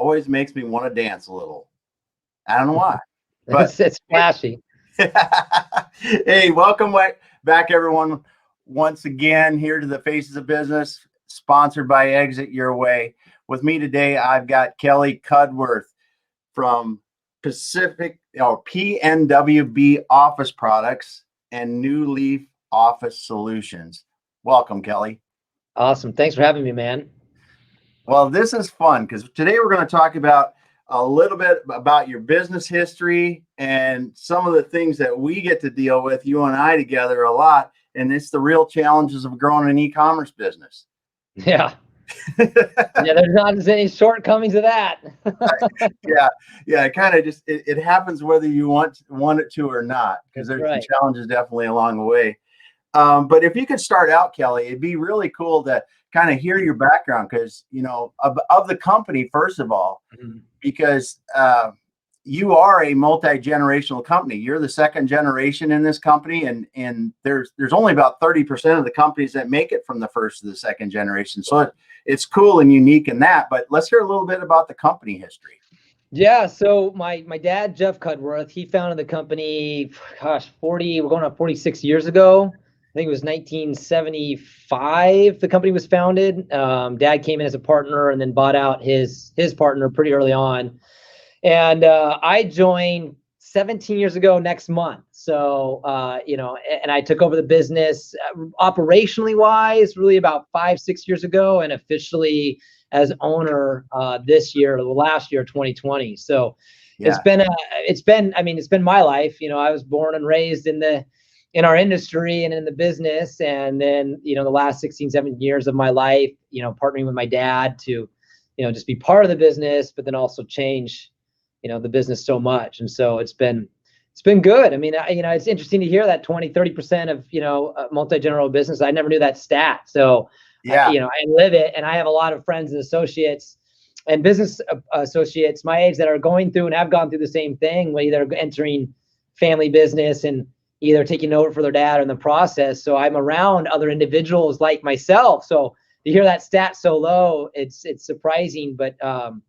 always makes me want to dance a little. I don't know why, but it's flashy. Hey, welcome back, everyone. Once again, here to the Faces of Business, sponsored by Exit Your Way. With me today, I've got Kelly Cudworth from PNWB Office Products and NuLeaf Office Solutions. Welcome, Kelly. Awesome. Thanks for having me, man. Well, this is fun because today we're going to talk about a little bit about your business history and some of the things that we get to deal with, you and I together a lot. And it's the real challenges of growing an e-commerce business. Yeah. Yeah, there's not any shortcomings of that. Yeah. It kind of just it happens whether you want it to or not, because there's some challenges definitely along the way. But if you could start out, Kelly, it'd be really cool to kind of hear your background, because of the company, first of all, because you are a multi-generational company. You're the second generation in this company, and there's only about 30% of the companies that make it from the first to the second generation. So it's cool and unique in that. But let's hear a little bit about the company history. Yeah, so my dad, Jeff Cudworth, he founded the company, we're going on 46 years ago. I think it was 1975 the company was founded. Dad came in as a partner and then bought out his partner pretty early on. And I joined 17 years ago next month. So, and I took over the business operationally wise, really about 5-6 years ago, and officially as owner this year, the last year, 2020. So it's been my life. I was born and raised in our industry and in the business. And then, the last 16, 17 years of my life, partnering with my dad to, just be part of the business, but then also change, the business so much. And so it's been good. I mean, it's interesting to hear that 20-30% of, multi-general business. I never knew that stat. So, I live it, and I have a lot of friends and associates and business associates my age that are going through and have gone through the same thing, whether they're entering family business and either taking over for their dad or in the process. So I'm around other individuals like myself. So to hear that stat so low, it's surprising, but, I'm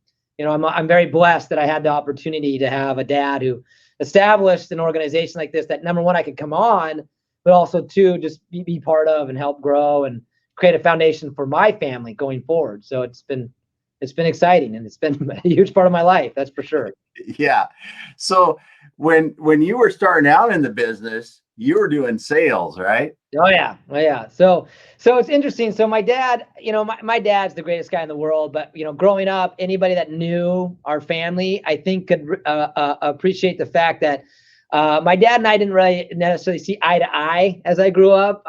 very blessed that I had the opportunity to have a dad who established an organization like this, that number one, I could come on, but also two, just be part of and help grow and create a foundation for my family going forward. So it's been exciting, and it's been a huge part of my life. That's for sure. Yeah. So when you were starting out in the business, you were doing sales, right? Oh yeah. So it's interesting. So my dad, my dad's the greatest guy in the world, but growing up, anybody that knew our family, I think could appreciate the fact that my dad and I didn't really necessarily see eye to eye as I grew up.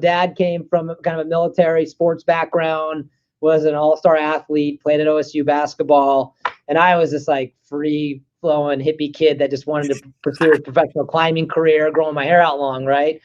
Dad came from kind of a military sports background, was an all-star athlete, played at OSU basketball, and I was this like free flowing hippie kid that just wanted to pursue a professional climbing career, growing my hair out long, right?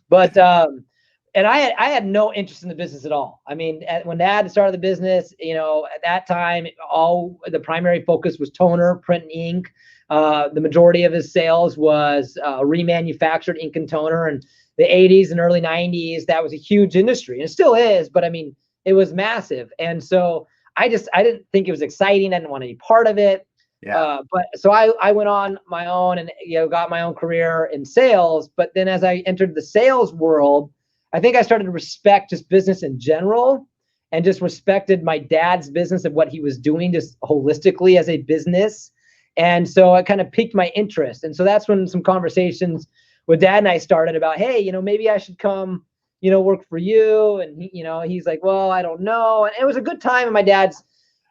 But and I had no interest in the business at all. I mean, when Dad started the business, at that time, all the primary focus was toner, print, and ink. The majority of his sales was remanufactured ink and toner. And the 80s and early 90s, that was a huge industry, and it still is. But I mean, it was massive, and so I didn't think it was exciting. I didn't want any part of it. Yeah. But so I went on my own and got my own career in sales. But then as I entered the sales world, I think I started to respect just business in general, and just respected my dad's business and what he was doing just holistically as a business. And so it kind of piqued my interest. And so that's when some conversations with Dad and I started about, hey, maybe I should come, work for you. And he's like, well, I don't know. And it was a good time in my dad's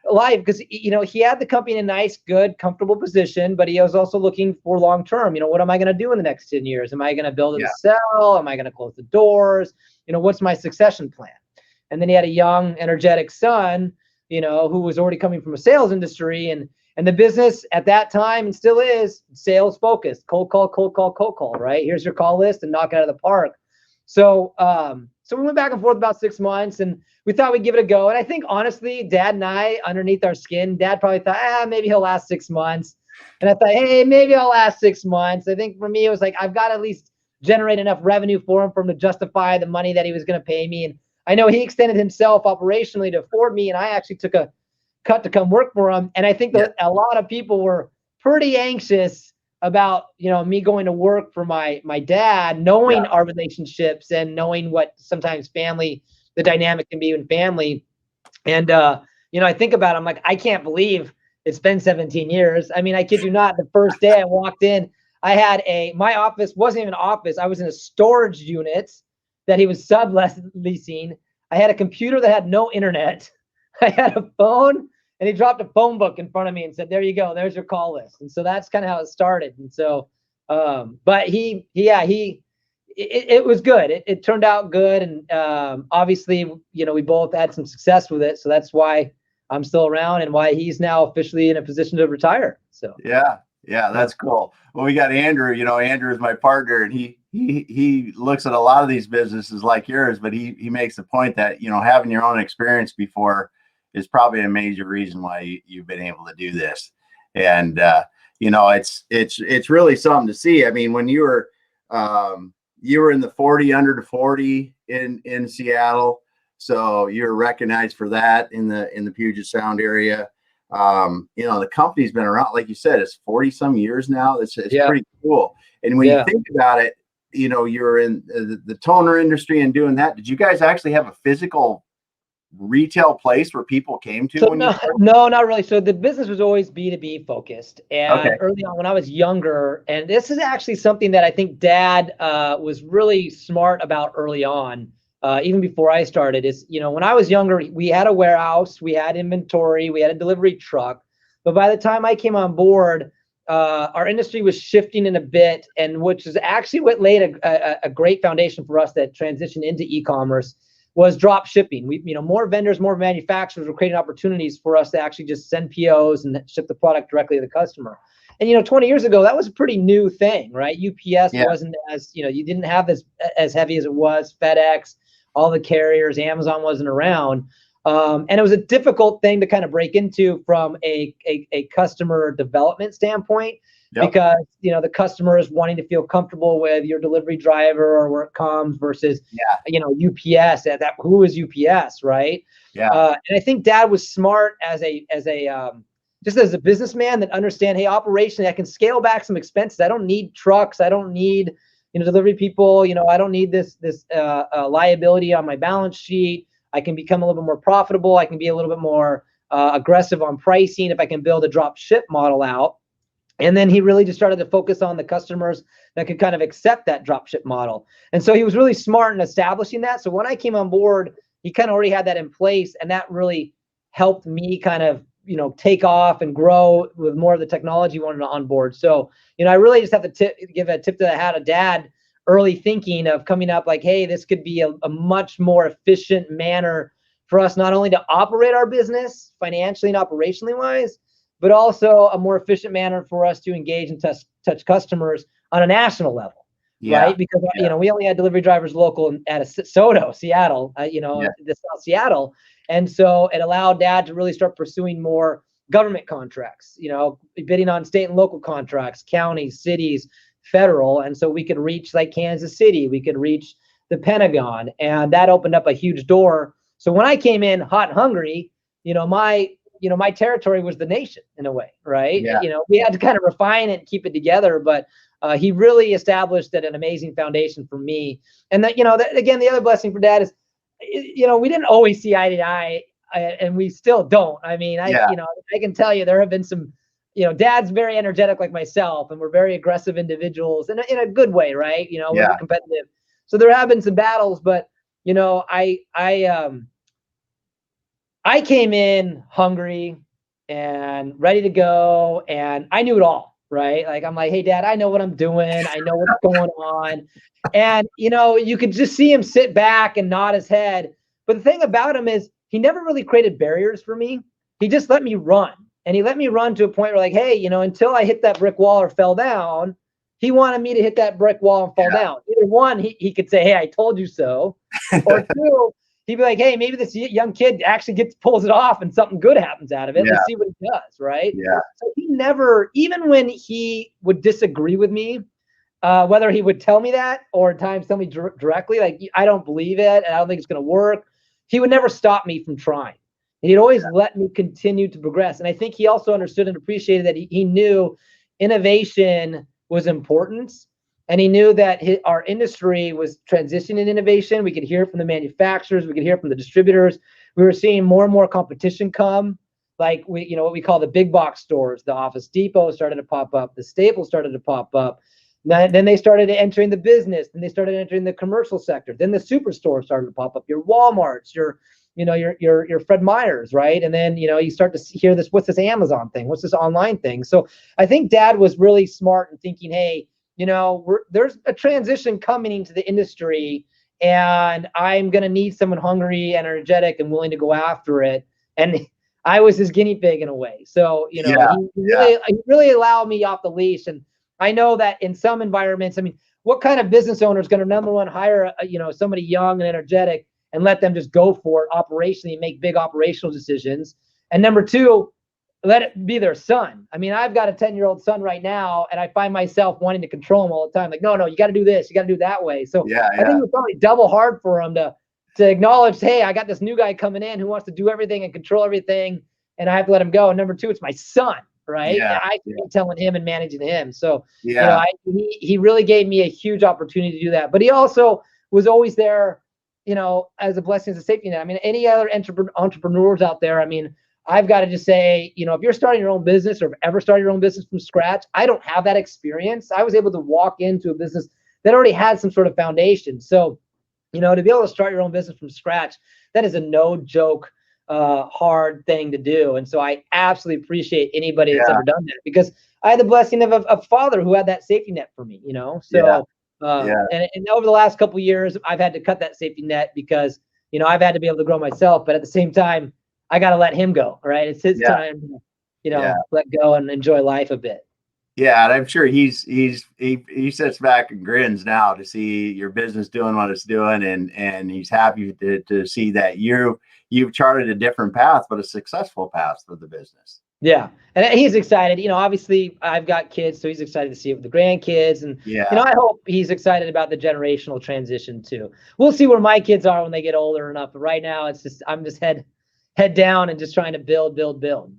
life because, he had the company in a nice, good, comfortable position, but he was also looking for long-term. What am I going to do in the next 10 years? Am I going to build and sell? Am I going to close the doors? What's my succession plan? And then he had a young, energetic son, who was already coming from a sales industry, and the business at that time, and still is, sales focused, cold call, right? Here's your call list and knock it out of the park. So we went back and forth about 6 months, and we thought we'd give it a go. And I think, honestly, Dad and I, underneath our skin, Dad probably thought, maybe he'll last 6 months. And I thought, hey, maybe I'll last 6 months. I think for me, it was like, I've got to at least generate enough revenue for him to justify the money that he was going to pay me. And I know he extended himself operationally to afford me. And I actually took a cut to come work for him. And I think that a lot of people were pretty anxious about, me going to work for my dad, knowing our relationships and knowing what sometimes family, the dynamic can be in family. And, I think about it, I'm like, I can't believe it's been 17 years. I mean, I kid you not, the first day I walked in, I had my office wasn't even an office. I was in a storage unit that he was subleasing. I had a computer that had no internet. I had a phone, and he dropped a phone book in front of me and said, there you go, there's your call list. And so that's kind of how it started. And so, but it was good. It turned out good. And obviously, we both had some success with it. So that's why I'm still around and why he's now officially in a position to retire. So yeah, that's cool. Well, we got Andrew. Andrew is my partner, and he looks at a lot of these businesses like yours, but he makes the point that having your own experience before is probably a major reason why you've been able to do this. And it's really something to see. I mean, when you were in the 40 under to 40 in Seattle. So you're recognized for that in the Puget Sound area. The company's been around, like you said, it's 40 some years now. It's pretty cool. And when you think about it, you're in the toner industry and doing that. Did you guys actually have a physical retail place where people came to? So no, not really. So the business was always B2B focused. And early on when I was younger, and this is actually something that I think Dad was really smart about early on, even before I started, is, when I was younger, we had a warehouse, we had inventory, we had a delivery truck. But by the time I came on board, our industry was shifting in a bit, and which is actually what laid a great foundation for us that transitioned into e-commerce, was drop shipping. We, more vendors, more manufacturers were creating opportunities for us to actually just send POs and ship the product directly to the customer. And 20 years ago, that was a pretty new thing, right? UPS wasn't as, you didn't have as heavy as it was. FedEx, all the carriers, Amazon wasn't around. And it was a difficult thing to kind of break into from a customer development standpoint. Because the customer is wanting to feel comfortable with your delivery driver or where it comes versus UPS. Who is UPS, right? And I think Dad was smart as a businessman that understand, hey, operationally I can scale back some expenses. I don't need trucks. I don't need delivery people. I don't need this liability on my balance sheet. I can become a little bit more profitable. I can be a little bit more aggressive on pricing if I can build a drop ship model out. And then he really just started to focus on the customers that could kind of accept that dropship model. And so he was really smart in establishing that. So when I came on board, he kind of already had that in place. And that really helped me kind of, take off and grow with more of the technology wanted on board. So, I really just have to give a tip to the hat of Dad, early thinking of coming up like, hey, this could be a much more efficient manner for us, not only to operate our business financially and operationally wise, but also a more efficient manner for us to engage and touch customers on a national level, right? Because we only had delivery drivers local at Seattle, the South Seattle, and so it allowed Dad to really start pursuing more government contracts, bidding on state and local contracts, counties, cities, federal, and so we could reach like Kansas City, we could reach the Pentagon, and that opened up a huge door. So when I came in hot and hungry, my territory was the nation in a way, right? We had to kind of refine it and keep it together, but he really established an amazing foundation for me. And that, again, the other blessing for Dad is, we didn't always see eye to eye, and we still don't. I mean, I can tell you there have been some, Dad's very energetic like myself, and we're very aggressive individuals in a good way, right? We're competitive. So there have been some battles, but, I came in hungry and ready to go, and I knew it all, right? Like, I'm like, hey, Dad, I know what I'm doing. I know what's going on. And, you could just see him sit back and nod his head. But the thing about him is he never really created barriers for me. He just let me run. And he let me run to a point where like, hey, until I hit that brick wall or fell down, he wanted me to hit that brick wall and fall down. Either one, he could say, hey, I told you so. Or two, he'd be like, hey, maybe this young kid actually pulls it off and something good happens out of it. Let's see what he does, right? So he never, even when he would disagree with me, whether he would tell me that or at times tell me directly, like, I don't believe it and I don't think it's going to work, he would never stop me from trying. He'd always let me continue to progress. And I think he also understood and appreciated that he knew innovation was important. And he knew that our industry was transitioning innovation. We could hear it from the manufacturers. We could hear it from the distributors. We were seeing more and more competition come. Like what we call the big box stores. The Office Depot started to pop up. The Staples started to pop up. Then they started entering the business. Then they started entering the commercial sector. Then the superstore started to pop up. Your Walmarts, your Fred Meyers, right? And then, you start to hear this, what's this Amazon thing? What's this online thing? So I think Dad was really smart in thinking, hey, there's a transition coming into the industry, and I'm going to need someone hungry, energetic, and willing to go after it. And I was his guinea pig in a way. So, he really allowed me off the leash. And I know that in some environments, I mean, what kind of business owner is going to, number one, hire, somebody young and energetic and let them just go for it operationally and make big operational decisions? And number two, let it be their son. I mean, I've got a 10-year-old son right now, and I find myself wanting to control him all the time. Like, no, you got to do this. You got to do that way. So I think it was probably double hard for him to acknowledge, hey, I got this new guy coming in who wants to do everything and control everything, and I have to let him go. And number two, it's my son, right? And I keep telling him and managing him. So, he really gave me a huge opportunity to do that. But he also was always there, as a blessing, as a safety net. I mean, any other entrepreneurs out there, I mean, I've got to just say, if you're starting your own business or ever started your own business from scratch, I don't have that experience. I was able to walk into a business that already had some sort of foundation. So, to be able to start your own business from scratch, that is a no joke, hard thing to do. And so I absolutely appreciate anybody that's ever done that, because I had the blessing of a father who had that safety net for me, So, and over the last couple of years, I've had to cut that safety net because, I've had to be able to grow myself, but at the same time, I got to let him go. Right. It's his time, let go and enjoy life a bit. Yeah, and I'm sure he sits back and grins now to see your business doing what it's doing, and he's happy to see that you've charted a different path, but a successful path for the business. Yeah, and he's excited. Obviously I've got kids, so he's excited to see it with the grandkids, and I hope he's excited about the generational transition too. We'll see where my kids are when they get older enough, but right now I'm just head down and just trying to build.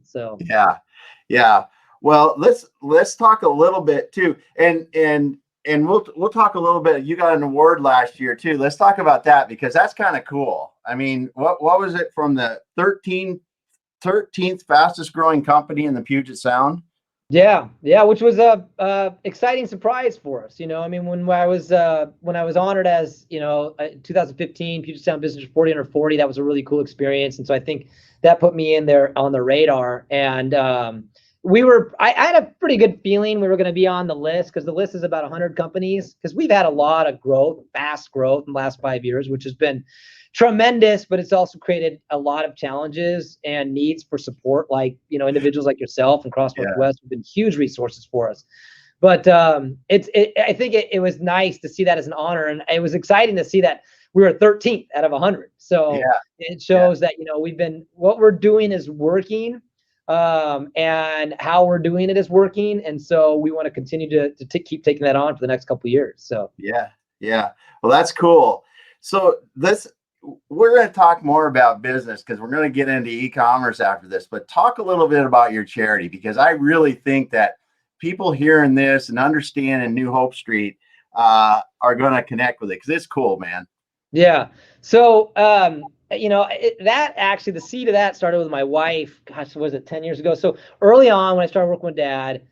So yeah. Well, let's talk a little bit too, and we'll talk a little bit. You got an award last year too. Let's talk about that, because that's kind of cool. I mean, what was it, from the 13th fastest growing company in the Puget Sound? Yeah, which was a exciting surprise for us. I mean, when I was honored as 2015 Puget Sound Business 40 under 40, that was a really cool experience, and so I think that put me in there on the radar. And I had a pretty good feeling we were going to be on the list, because the list is about 100 companies, because we've had a lot of fast growth in the last 5 years, which has been tremendous, but it's also created a lot of challenges and needs for support, like, individuals like yourself and Cross Northwest have been huge resources for us. But I think it was nice to see that as an honor, and it was exciting to see that we were 13th out of 100. So it shows that, what we're doing is working, and how we're doing it is working. And so we want to continue to keep taking that on for the next couple of years. So, yeah. Well, that's cool. So we're going to talk more about business, because we're going to get into e-commerce after this, but talk a little bit about your charity, because I really think that people hearing this and understanding New Hope Street are going to connect with it, because it's cool, man. Yeah. So, that actually, the seed of that started with my wife. Gosh, was it 10 years ago? So early on, when I started working with Dad,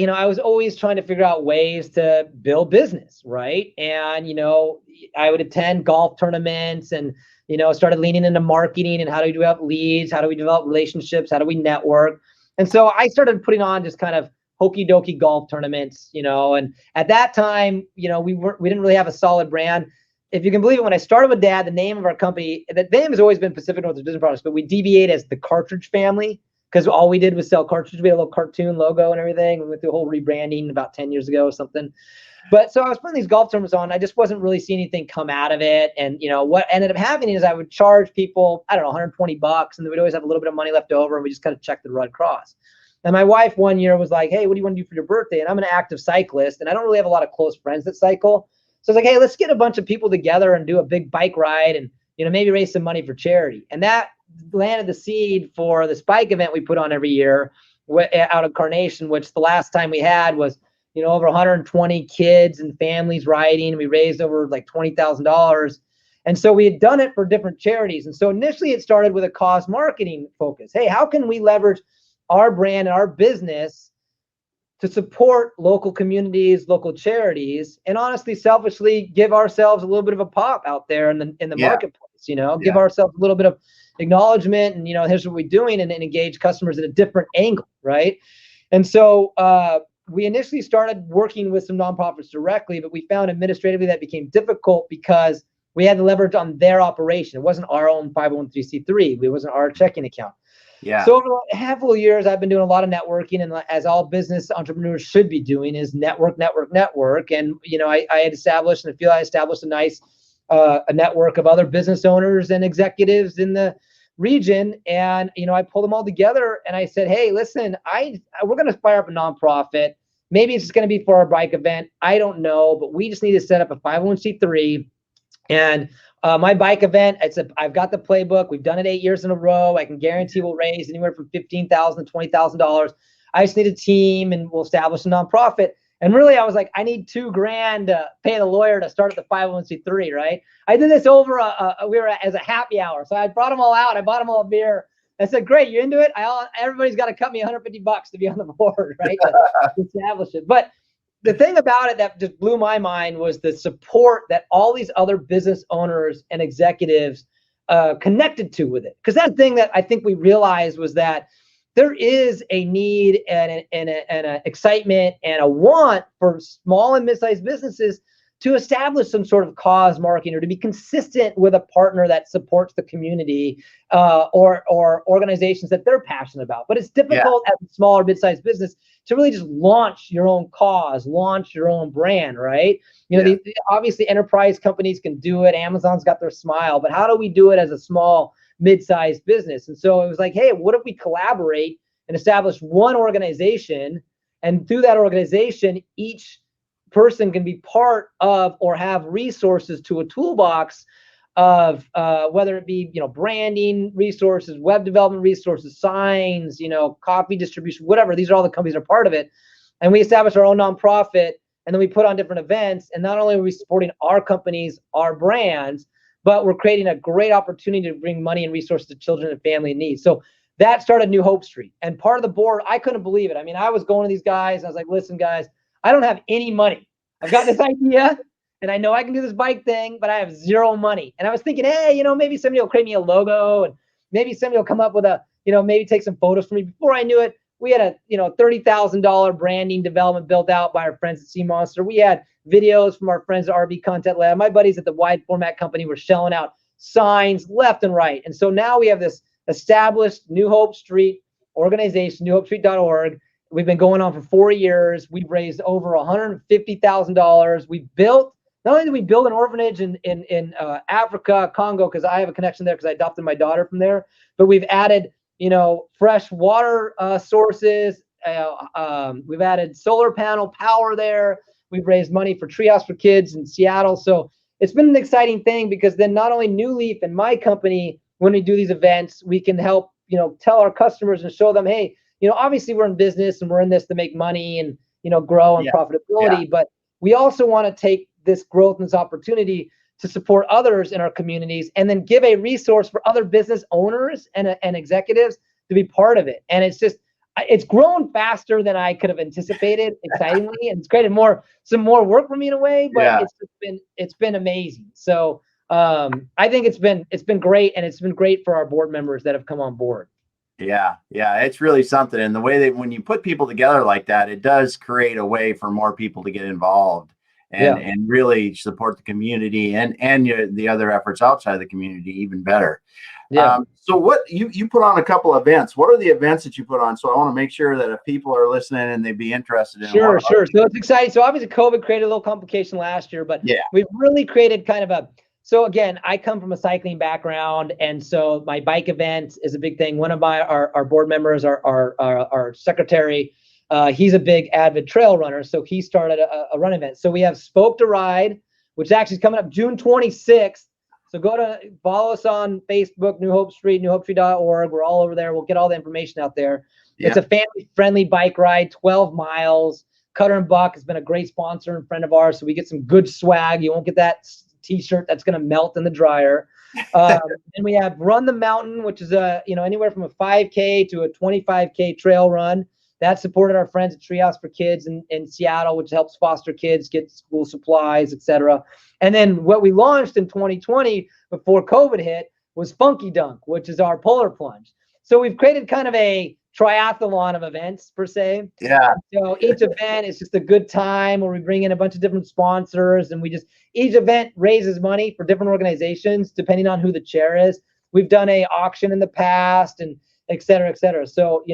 I was always trying to figure out ways to build business, right? And, I would attend golf tournaments and, started leaning into marketing and how do we develop leads? How do we develop relationships? How do we network? And so I started putting on just kind of hokey dokey golf tournaments, and at that time, we didn't really have a solid brand. If you can believe it, when I started with Dad, the name of our company, the name has always been Pacific Northwest Business Products, but we deviate as the Cartridge Family, because all we did was sell cartridges. We had a little cartoon logo and everything. We went through a whole rebranding about 10 years ago or something. But so I was putting these golf tournaments on. I just wasn't really seeing anything come out of it. And, what ended up happening is I would charge people, I don't know, $120, and they would always have a little bit of money left over, and we just kind of checked the Red Cross. And my wife one year was like, hey, what do you want to do for your birthday? And I'm an active cyclist, and I don't really have a lot of close friends that cycle. So I was like, hey, let's get a bunch of people together and do a big bike ride and, maybe raise some money for charity. And that landed the seed for this bike event we put on every year out of Carnation, which the last time we had was, over 120 kids and families riding. We raised over like $20,000. And so we had done it for different charities. And so initially it started with a cause marketing focus. Hey, how can we leverage our brand and our business to support local communities, local charities, and honestly, selfishly give ourselves a little bit of a pop out there in the marketplace, give ourselves a little bit of acknowledgement and, here's what we're doing, and engage customers at a different angle, right? And so we initially started working with some nonprofits directly, but we found administratively that became difficult because we had to leverage on their operation. It wasn't our own 501c3. It wasn't our checking account. Yeah. So over a handful of years, I've been doing a lot of networking, and as all business entrepreneurs should be doing, is network. And I had established, and I feel I established a nice a network of other business owners and executives in the region. And I pulled them all together, and I said, hey, listen, we're going to fire up a nonprofit. Maybe it's just going to be for our bike event. I don't know, but we just need to set up a 501c3. And my bike event, I've got the playbook. We've done it 8 years in a row. I can guarantee we'll raise anywhere from $15,000 to $20,000. I just need a team, and we'll establish a nonprofit. And really, I was like, I need $2,000 to pay the lawyer to start the 501c3, right? I did this over we were as a happy hour. So I brought them all out. I bought them all a beer. I said, great, you into it? Everybody's got to cut me $150 to be on the board, right? To establish it. But the thing about it that just blew my mind was the support that all these other business owners and executives connected to with it. Because that thing that I think we realized was that there is a need and an excitement and a want for small and mid-sized businesses to establish some sort of cause marketing, or to be consistent with a partner that supports the community or organizations that they're passionate about. But it's difficult as a small or mid-sized business to really just launch your own cause, launch your own brand, right? Obviously enterprise companies can do it. Amazon's got their Smile, but how do we do it as a small, mid-sized business? And so it was like, hey, what if we collaborate and establish one organization, and through that organization, each person can be part of or have resources to a toolbox of whether it be branding resources, web development resources, signs, coffee distribution, whatever. These are all the companies that are part of it. And we established our own nonprofit, and then we put on different events. And not only are we supporting our companies, our brands, but we're creating a great opportunity to bring money and resources to children and family in need. So that started New Hope Street. And part of the board, I couldn't believe it. I mean, I was going to these guys, and I was like, listen, guys, I don't have any money. I've got this idea, and I know I can do this bike thing, but I have zero money. And I was thinking, hey, maybe somebody will create me a logo, and maybe somebody will come up with maybe take some photos for me. Before I knew it, we had a, $30,000 branding development built out by our friends at Sea Monster. We had videos from our friends at RV Content Lab. My buddies at the Wide Format Company were shelling out signs left and right. And so now we have this established New Hope Street organization, newhopestreet.org. We've been going on for 4 years. We've raised over $150,000. We built, not only did we build an orphanage in Africa, Congo, because I have a connection there because I adopted my daughter from there, but we've added, fresh water sources. We've added solar panel power there. We've raised money for Treehouse for Kids in Seattle. So it's been an exciting thing, because then not only NuLeaf and my company, when we do these events, we can help, tell our customers and show them, hey, obviously we're in business and we're in this to make money and, grow and profitability, but we also want to take this growth and this opportunity to support others in our communities, and then give a resource for other business owners and executives to be part of it. And it's grown faster than I could have anticipated, excitingly, and it's created some more work for me in a way, but it's been amazing. So I think it's been great, and it's been great for our board members that have come on board. Yeah, it's really something. And the way that when you put people together like that, it does create a way for more people to get involved and really support the community and the other efforts outside the community even better. So what you put on a couple of events. What are the events that you put on? So I want to make sure that if people are listening and they'd be interested in Sure. So it's exciting. So obviously COVID created a little complication last year, but we've really created kind of so again, I come from a cycling background, and so my bike event is a big thing. One of our board members, our secretary, he's a big avid trail runner, so he started a run event. So we have Spoke to Ride, which actually is coming up June 26th. So follow us on Facebook, New Hope Street, newhopestree.org. We're all over there. We'll get all the information out there. Yeah. It's a family-friendly bike ride, 12 miles. Cutter and Buck has been a great sponsor and friend of ours, so we get some good swag. You won't get that T-shirt that's going to melt in the dryer. And we have Run the Mountain, which is anywhere from a 5K to a 25K trail run. That supported our friends at Treehouse for Kids in Seattle, which helps foster kids get school supplies, etc. And then what we launched in 2020 before COVID hit was Funky Dunk, which is our polar plunge. So we've created kind of a triathlon of events per se. Yeah. So each event is just a good time where we bring in a bunch of different sponsors, and each event raises money for different organizations depending on who the chair is. We've done a auction in the past and et cetera, et cetera. So,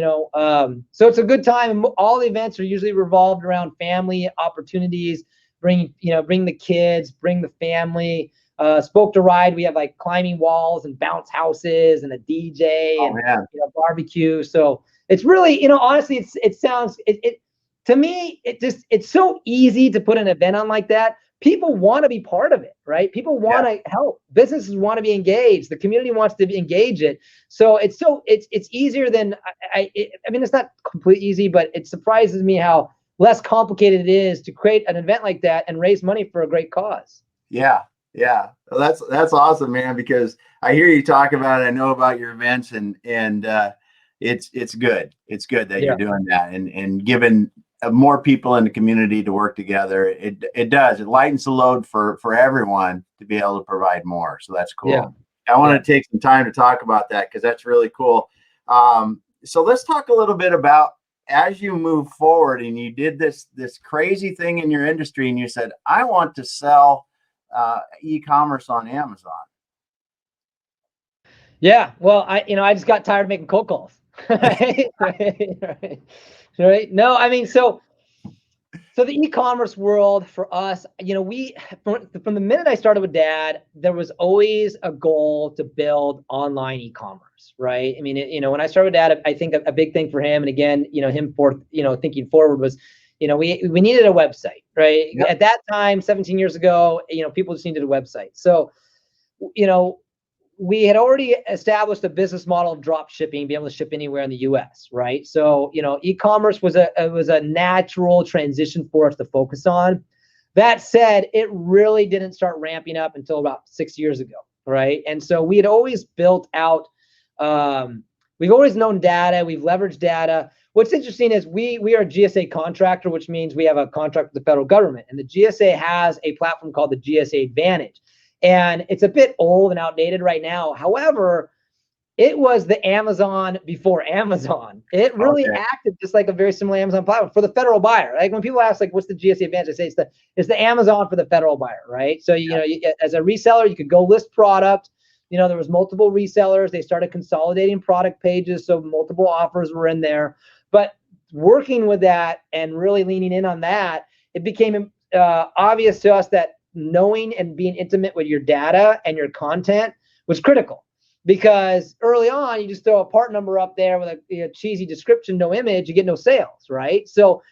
so it's a good time. All the events are usually revolved around family opportunities. Bring the kids, bring the family. Spoke to Ride, we have like climbing walls and bounce houses and a DJ and barbecue. So it's really, honestly, to me, it's so easy to put an event on like that. People want to be part of it, right? People want to help. Businesses want to be engaged. The community wants to engage it. So it's easier than I mean, it's not completely easy, but it surprises me how less complicated it is to create an event like that and raise money for a great cause. Yeah. Yeah. Well, that's awesome, man, because I hear you talk about it. I know about your events and it's good. It's good that you're doing that and giving more people in the community to work together. It lightens the load for everyone to be able to provide more. So that's cool. Yeah. I want to take some time to talk about that because that's really cool. So let's talk a little bit about as you move forward and you did this crazy thing in your industry and you said, I want to sell e-commerce on Amazon. Yeah. Well, I just got tired of making cold calls. Right. No, I mean, so the e-commerce world for us, from the minute I started with Dad, there was always a goal to build online e-commerce, right? I mean, when I started with Dad, I think a big thing for him, and again, thinking forward was, we needed a website, right? Yep. At that time, 17 years ago, people just needed a website. So, we had already established a business model of drop shipping, be able to ship anywhere in the US, right? So, e-commerce was a natural transition for us to focus on. That said, it really didn't start ramping up until about 6 years ago, right? And so we had always built out, we've always known data, we've leveraged data. What's interesting is we are a GSA contractor, which means we have a contract with the federal government. And the GSA has a platform called the GSA Advantage. And it's a bit old and outdated right now. However, it was the Amazon before Amazon. It really acted just like a very similar Amazon platform for the federal buyer. Like when people ask, like, what's the GSA Advantage? I say it's the Amazon for the federal buyer, right? So, as a reseller, you could go list product. There was multiple resellers. They started consolidating product pages, so multiple offers were in there. But working with that and really leaning in on that, it became obvious to us that knowing and being intimate with your data and your content was critical, because early on you just throw a part number up there with a cheesy description, no image, you get no sales, right? So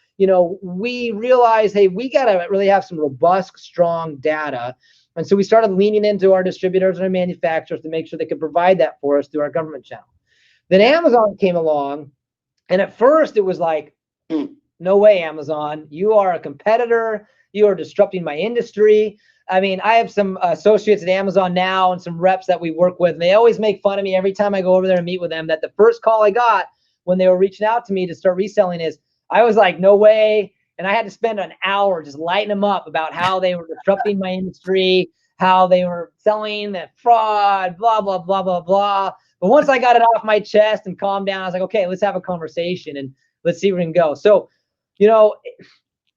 we realized, hey, we got to really have some robust, strong data. And so we started leaning into our distributors and our manufacturers to make sure they could provide that for us through our government channel. Then Amazon came along, and at first it was like, no way, Amazon, you are a competitor. You are disrupting my industry. I mean, I have some associates at Amazon now and some reps that we work with, and they always make fun of me every time I go over there and meet with them, that the first call I got when they were reaching out to me to start reselling is, I was like, no way. And I had to spend an hour just lighting them up about how they were disrupting my industry, how they were selling that fraud, blah, blah, blah, blah, blah. But once I got it off my chest and calmed down, I was like, okay, let's have a conversation and let's see where we can go. So,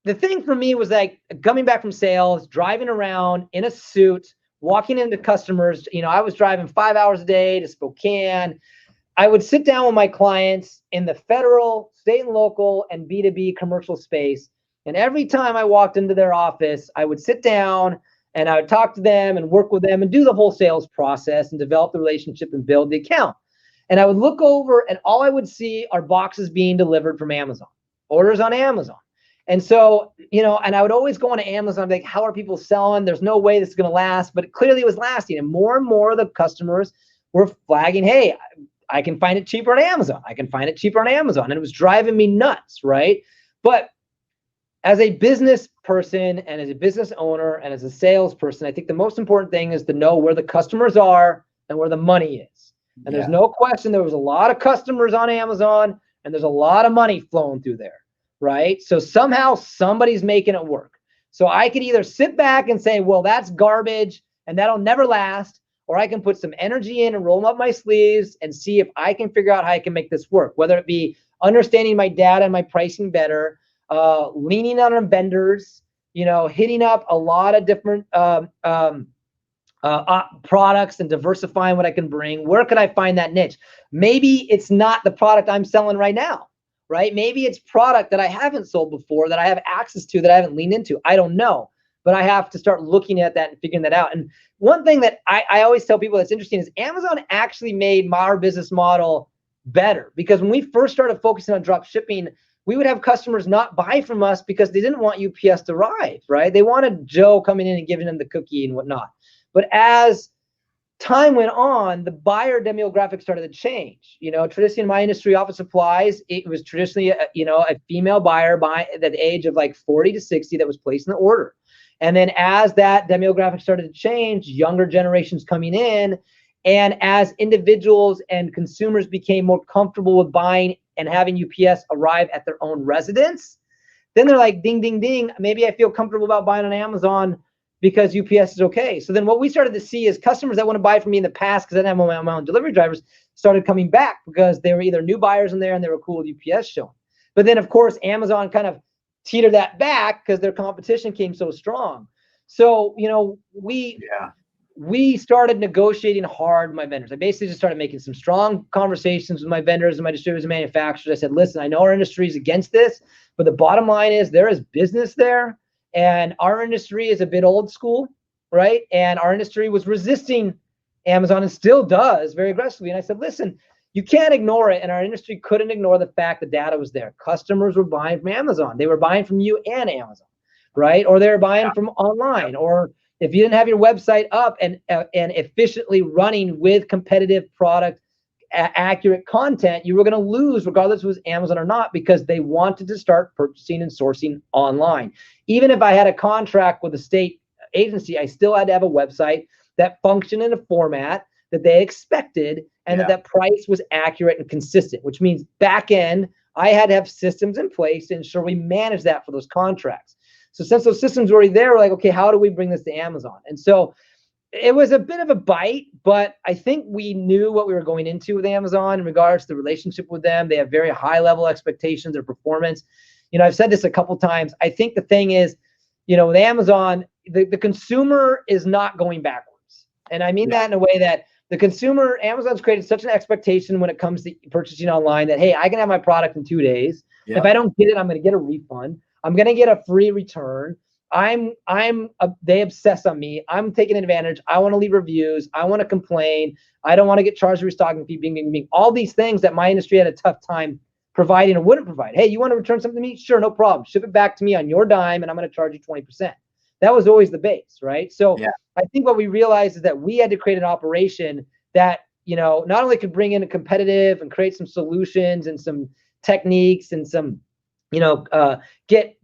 the thing for me was like coming back from sales, driving around in a suit, walking into customers. I was driving 5 hours a day to Spokane. I would sit down with my clients in the federal, state and local, and B2B commercial space. And every time I walked into their office, I would sit down and I would talk to them and work with them and do the whole sales process and develop the relationship and build the account. And I would look over and all I would see are boxes being delivered from Amazon, orders on Amazon. And so, and I would always go on to Amazon, like, how are people selling? There's no way this is going to last, but clearly it was lasting. And more of the customers were flagging, hey, I can find it cheaper on Amazon. I can find it cheaper on Amazon. And it was driving me nuts, right? But as a business person and as a business owner and as a salesperson, I think the most important thing is to know where the customers are and where the money is. And there's no question there was a lot of customers on Amazon and there's a lot of money flowing through there, right? So somehow somebody's making it work. So I could either sit back and say, well, that's garbage and that'll never last, or I can put some energy in and roll up my sleeves and see if I can figure out how I can make this work, whether it be understanding my data and my pricing better, leaning on vendors, hitting up a lot of different products and diversifying what I can bring. Where could I find that niche? Maybe it's not the product I'm selling right now, right? Maybe it's product that I haven't sold before that I have access to that I haven't leaned into. I don't know, but I have to start looking at that and figuring that out. And one thing that I always tell people that's interesting is Amazon actually made our business model better, because when we first started focusing on drop shipping, we would have customers not buy from us because they didn't want UPS to arrive, right? They wanted Joe coming in and giving them the cookie and whatnot. But as time went on, the buyer demographic started to change. Traditionally in my industry, office supplies, it was traditionally a female buyer at the age of like 40 to 60 that was placing the order. And then as that demographic started to change, younger generations coming in, and as individuals and consumers became more comfortable with buying and having UPS arrive at their own residence, then they're like, ding, ding, ding, maybe I feel comfortable about buying on Amazon because UPS is okay. So then what we started to see is customers that want to buy from me in the past, because I didn't have my own delivery drivers, started coming back because they were either new buyers in there and they were cool with UPS showing. But then, of course, Amazon kind of teetered that back because their competition came so strong. So, we started negotiating hard with my vendors. I basically just started making some strong conversations with my vendors and my distributors and manufacturers. I said, listen, I know our industry is against this, but the bottom line is there is business there. And our industry is a bit old school, right? And our industry was resisting Amazon and still does very aggressively. And I said, listen, you can't ignore it. And our industry couldn't ignore the fact that data was there. Customers were buying from Amazon. They were buying from you and Amazon, right? Or they were buying from online. Or if you didn't have your website up and efficiently running with competitive product, accurate content, you were going to lose regardless if it was Amazon or not, because they wanted to start purchasing and sourcing online. Even if I had a contract with a state agency, I still had to have a website that functioned in a format that they expected and that price was accurate and consistent, which means back end, I had to have systems in place to ensure we manage that for those contracts. So since those systems were already there, we're like, okay, how do we bring this to Amazon? And so it was a bit of a bite, but I think we knew what we were going into with Amazon in regards to the relationship with them. They have very high level expectations of performance. I've said this a couple times. I think the thing is, with Amazon, the consumer is not going backwards. And I mean that in a way that the consumer, Amazon's created such an expectation when it comes to purchasing online that, hey, I can have my product in 2 days. Yep. If I don't get it, I'm going to get a refund. I'm going to get a free return. They obsess on me. I'm taking advantage. I want to leave reviews. I want to complain. I don't want to get charged a restocking fee, bing. All these things that my industry had a tough time providing or wouldn't provide. Hey, you want to return something to me? Sure, no problem. Ship it back to me on your dime and I'm going to charge you 20%. That was always the base, right? So I think what we realized is that we had to create an operation that, not only could bring in a competitive and create some solutions and some techniques and some, get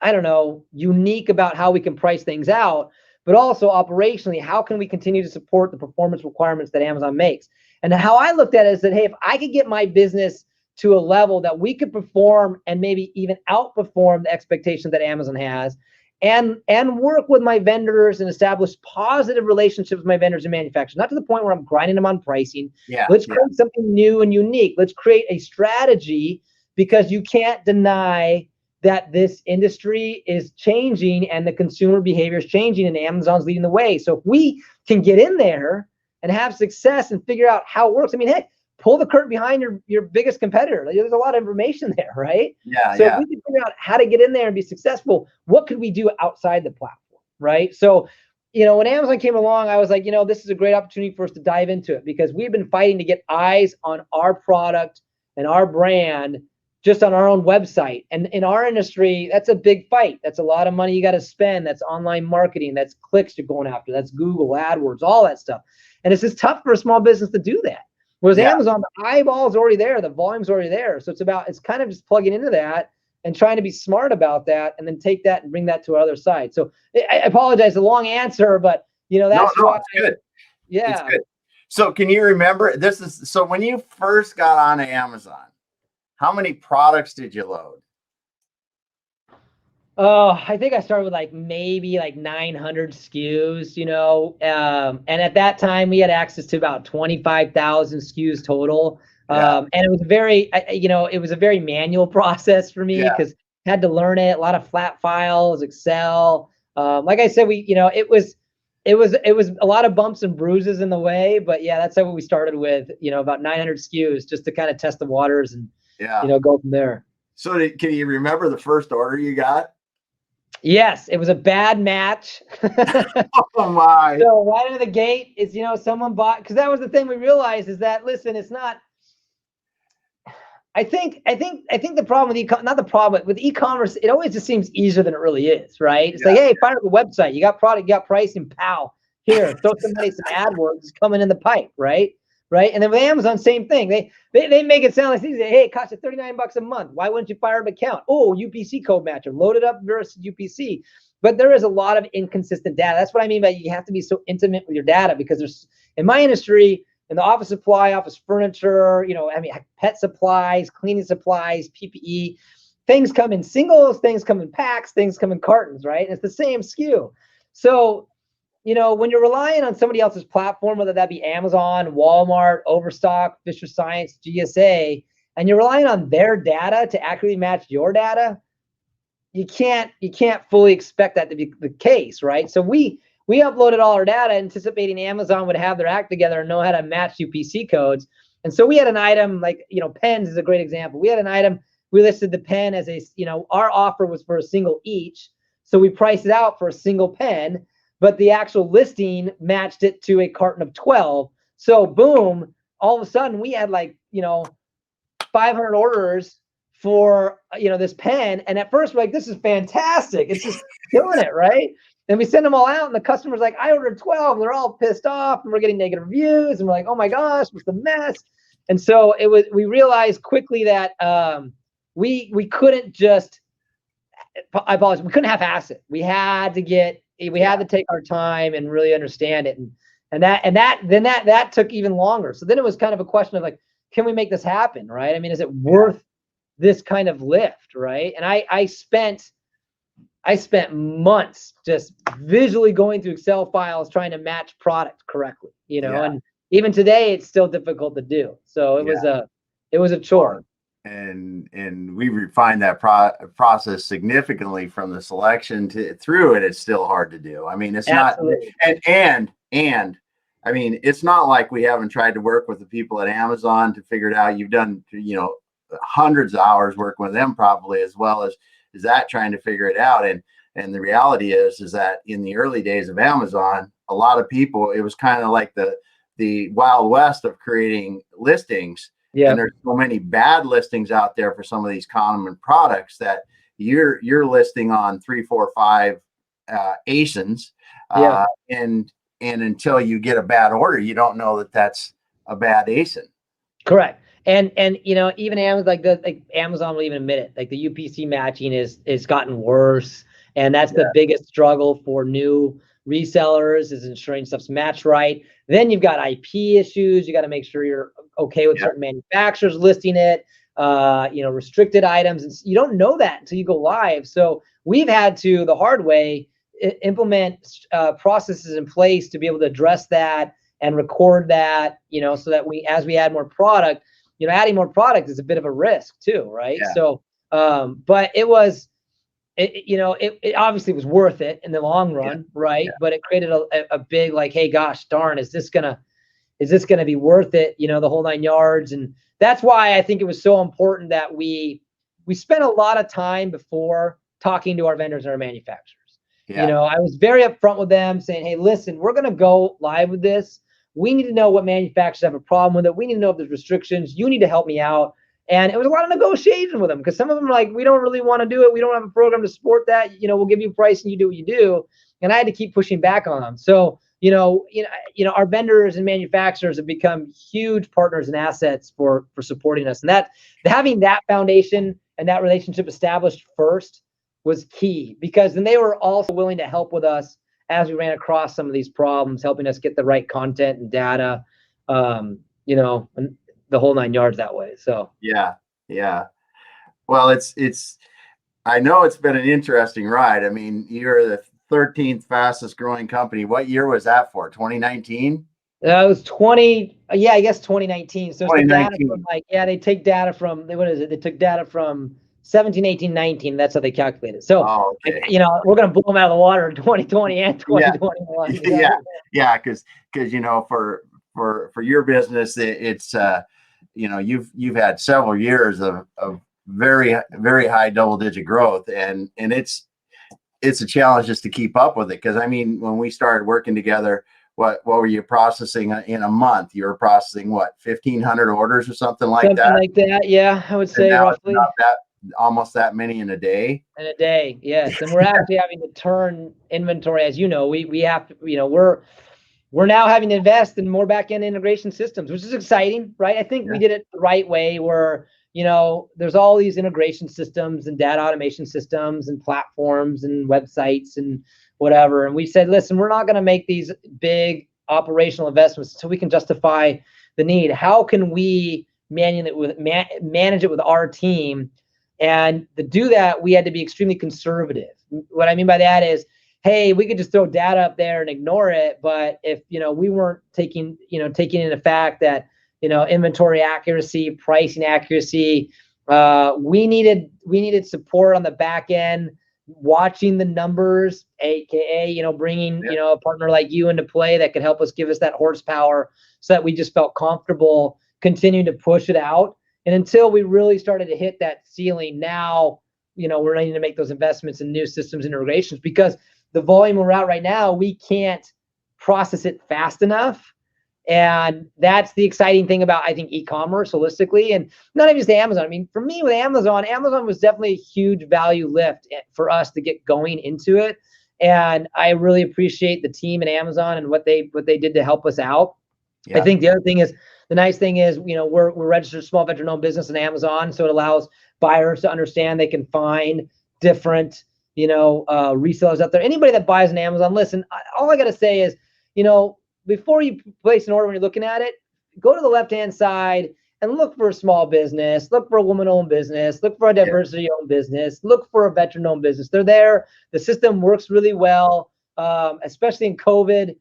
I don't know, unique about how we can price things out, but also operationally, how can we continue to support the performance requirements that Amazon makes? And how I looked at it is that, hey, if I could get my business to a level that we could perform and maybe even outperform the expectations that Amazon has, and work with my vendors and establish positive relationships with my vendors and manufacturers, not to the point where I'm grinding them on pricing. Let's create something new and unique. Let's create a strategy, because you can't deny that this industry is changing and the consumer behavior is changing and Amazon's leading the way. So if we can get in there and have success and figure out how it works, I mean, hey, pull the curtain behind your biggest competitor. There's a lot of information there, right? So if we can figure out how to get in there and be successful, what could we do outside the platform, right? So, when Amazon came along, I was like, this is a great opportunity for us to dive into it, because we've been fighting to get eyes on our product and our brand just on our own website. And in our industry, that's a big fight. That's a lot of money you got to spend. That's online marketing. That's clicks you're going after. That's Google AdWords, all that stuff. And it's just tough for a small business to do that. Whereas Amazon, the eyeball's already there, the volume's already there. So it's kind of just plugging into that and trying to be smart about that, and then take that and bring that to our other side. So I apologize, a long answer, but that's why. It's good. Yeah. It's good. So can you remember so when you first got on Amazon, how many products did you load? Oh, I think I started with maybe 900 SKUs, and at that time we had access to about 25,000 SKUs total. And it was it was a very manual process for me, because I had to learn it. A lot of flat files, Excel. Like I said, it was a lot of bumps and bruises in the way, but that's how we started with, about 900 SKUs, just to kind of test the waters and, go from there. So can you remember the first order you got? Yes, it was a bad match. Oh my. So right out of the gate is, someone bought, because that was the thing we realized, is that, listen, it's not, I think the problem with not the problem, but with e-commerce, it always just seems easier than it really is, right? It's like, hey, fire up a website, you got product, you got pricing, pow, here, throw somebody some AdWords, it's coming in the pipe, right? And then with Amazon, same thing. They make it sound like easy. Hey, it costs you $39 a month. Why wouldn't you fire up an account? Oh, UPC code matcher, load it up versus UPC. But there is a lot of inconsistent data. That's what I mean by you have to be so intimate with your data, because there's, in my industry, in the office supply, office furniture, pet supplies, cleaning supplies, PPE, things come in singles, things come in packs, things come in cartons, right? And it's the same SKU. So, when you're relying on somebody else's platform, whether that be Amazon, Walmart, Overstock, Fisher Science, GSA, and you're relying on their data to accurately match your data, you can't fully expect that to be the case, right? So we uploaded all our data anticipating Amazon would have their act together and know how to match UPC codes. And so we had an item pens is a great example. We had an item, we listed the pen as our offer was for a single each. So we priced it out for a single pen, but the actual listing matched it to a carton of 12. So boom, all of a sudden we had 500 orders for, this pen. And at first we're like, this is fantastic. It's just killing it, right? Then we send them all out and the customer's like, I ordered 12. And they're all pissed off and we're getting negative reviews. And we're like, oh my gosh, what's the mess? And so we realized quickly that we couldn't just, I apologize, we couldn't half-ass it. We had to take our time and really understand it. And that took even longer. So then it was kind of a question of can we make this happen? Right. I mean, is it worth this kind of lift? Right. And I spent months just visually going through Excel files, trying to match product correctly, and even today it's still difficult to do. So it was a chore. And we refined that process significantly from the selection through it. It's still hard to do. I mean, it's Absolutely. Not, and I mean, it's not like we haven't tried to work with the people at Amazon to figure it out. You've done, hundreds of hours working with them probably, as well as that, trying to figure it out. And the reality is that in the early days of Amazon, a lot of people, it was kind of like the Wild West of creating listings. Yeah. And there's so many bad listings out there for some of these common products that you're listing on 3, 4, 5 ASINs. And until you get a bad order, you don't know that that's a bad ASIN. Correct. And even Amazon, Amazon will even admit it. The UPC matching is gotten worse. And that's the biggest struggle for new resellers, is ensuring stuff's matched right. Then you've got IP issues. You got to make sure you're okay with certain manufacturers listing it, restricted items. And you don't know that until you go live. So we've had to, the hard way, implement processes in place to be able to address that and record that, so that as we add more product, adding more product is a bit of a risk too, right? Yeah. So, but it obviously was worth it in the long run, right? Yeah. But it created a big hey, gosh darn, is this gonna be worth it? The whole 9 yards. And that's why I think it was so important that we spent a lot of time before talking to our vendors and our manufacturers. Yeah. I was very upfront with them, saying, hey, listen, we're gonna go live with this. We need to know what manufacturers have a problem with it. We need to know if there's restrictions. You need to help me out. And it was a lot of negotiation with them, because some of them were like, we don't really want to do it. We don't have a program to support that. We'll give you a price and you do what you do. And I had to keep pushing back on them. So, our vendors and manufacturers have become huge partners and assets for supporting us. And that, having that foundation and that relationship established first was key, because then they were also willing to help with us as we ran across some of these problems, helping us get the right content and data, and the whole 9 yards that way. So yeah. Well, I know it's been an interesting ride. I mean, you're the 13th fastest growing company. What year was that for? 2019? It was 2019. So it's the data 2019. from they take data from, what is it? They took data from 17, 18, 19. That's how they calculate it. So, okay. We're going to blow them out of the water in 2020 and 2021. Yeah. Cause for your business, it's, you've had several years of very, very high double-digit growth, and it's a challenge just to keep up with it. Because I mean, when we started working together, what were you processing in a month? You were processing what, 1,500 orders or something like that? Something like that, yeah. I would say roughly. Not that, almost that many in a day. In a day, yes. And we're actually having to turn inventory, as you know. We have to, we're now having to invest in more back-end integration systems, which is exciting, right? I think we did it the right way, where there's all these integration systems and data automation systems and platforms and websites and whatever. And we said, listen, we're not going to make these big operational investments until we can justify the need. How can we manage it with our team? And to do that, we had to be extremely conservative. What I mean by that is, hey, we could just throw data up there and ignore it. But if, we weren't taking into fact that, inventory accuracy, pricing accuracy, we needed support on the back end, watching the numbers, AKA, bringing, a partner like you into play that could help us, give us that horsepower, so that we just felt comfortable continuing to push it out. And until we really started to hit that ceiling, now, we're ready to make those investments in new systems integrations, because the volume we're at right now, we can't process it fast enough. And that's the exciting thing about, I think, e-commerce holistically, and not even just Amazon. I mean, for me with Amazon was definitely a huge value lift for us to get going into it. And I really appreciate the team at Amazon and what they did to help us out. Yeah. I think the other thing is, the nice thing is, we're registered small veteran-owned business on Amazon, so it allows buyers to understand they can find different, resellers out there. Anybody that buys on Amazon, listen, all I got to say is, before you place an order, when you're looking at it, go to the left-hand side and look for a small business, look for a woman-owned business, look for a diversity-owned business, look for a veteran-owned business. They're there. The system works really well, especially in COVID.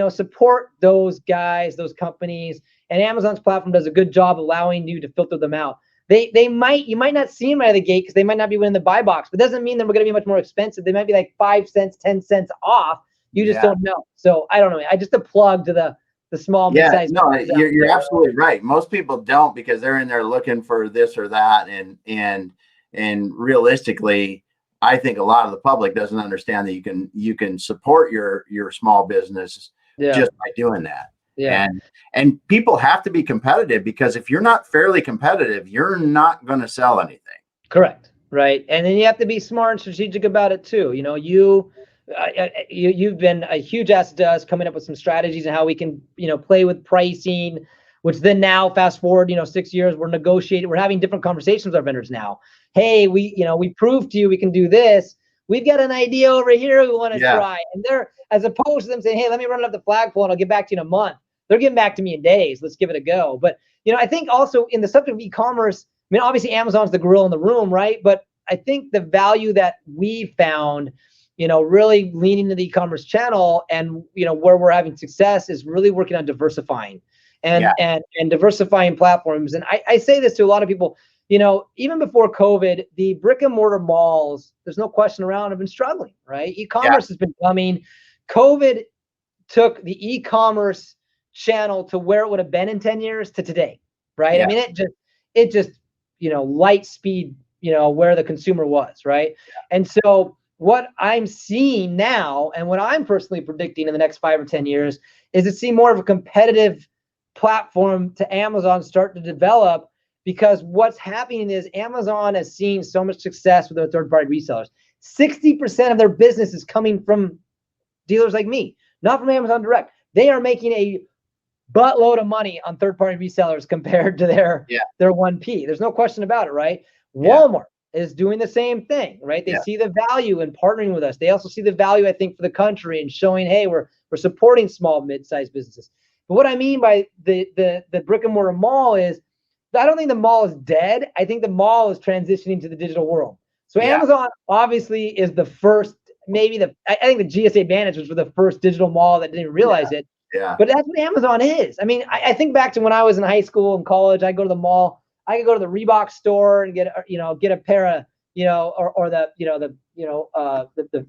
Support those guys, those companies, and Amazon's platform does a good job allowing you to filter them out. You might not see them out of the gate because they might not be winning the buy box, but doesn't mean that we're going to be much more expensive. They might be like 5 cents, 10 cents off. You just don't know. So I don't know. I just a plug to the small mid-sized. No, you're absolutely right. Most people don't, because they're in there looking for this or that, and realistically, I think a lot of the public doesn't understand that you can support your small business just by doing that. Yeah. And people have to be competitive, because if you're not fairly competitive, you're not going to sell anything. Correct. Right. And then you have to be smart and strategic about it too. You've been a huge asset to us, coming up with some strategies and how we can, play with pricing, which then now fast forward, 6 years, we're negotiating, we're having different conversations with our vendors now. Hey, we proved to you we can do this. We've got an idea over here we want to try. And they're, as opposed to them saying, hey, let me run it up the flagpole and I'll get back to you in a month. They're getting back to me in days. Let's give it a go. But, I think also in the subject of e-commerce, I mean, obviously Amazon's the gorilla in the room, right? But I think the value that we found, really leaning to the e-commerce channel and, where we're having success is really working on diversifying and diversifying platforms. And I say this to a lot of people, even before COVID, the brick and mortar malls, there's no question around, have been struggling, right? E-commerce has been coming. COVID took the e-commerce channel to where it would have been in 10 years to today, right? I mean, it just, light speed, where the consumer was, right? And so what I'm seeing now, and what I'm personally predicting in the next 5 or 10 years, is to see more of a competitive platform to Amazon start to develop, because what's happening is Amazon has seen so much success with their third-party resellers. 60% of their business is coming from dealers like me, not from Amazon Direct. They are making a buttload of money on third-party resellers compared to their 1P. There's no question about it, right? Walmart is doing the same thing, right? They see the value in partnering with us. They also see the value, I think, for the country and showing, hey, we're supporting small, mid-sized businesses. But what I mean by the brick and mortar mall is, I don't think the mall is dead. I think the mall is transitioning to the digital world. So Amazon obviously is the first, maybe I think the GSA Advantage was for the first digital mall that didn't realize it. Yeah. But that's what Amazon is. I mean, I think back to when I was in high school and college, I'd go to the mall. I could go to the Reebok store and get a pair of, or the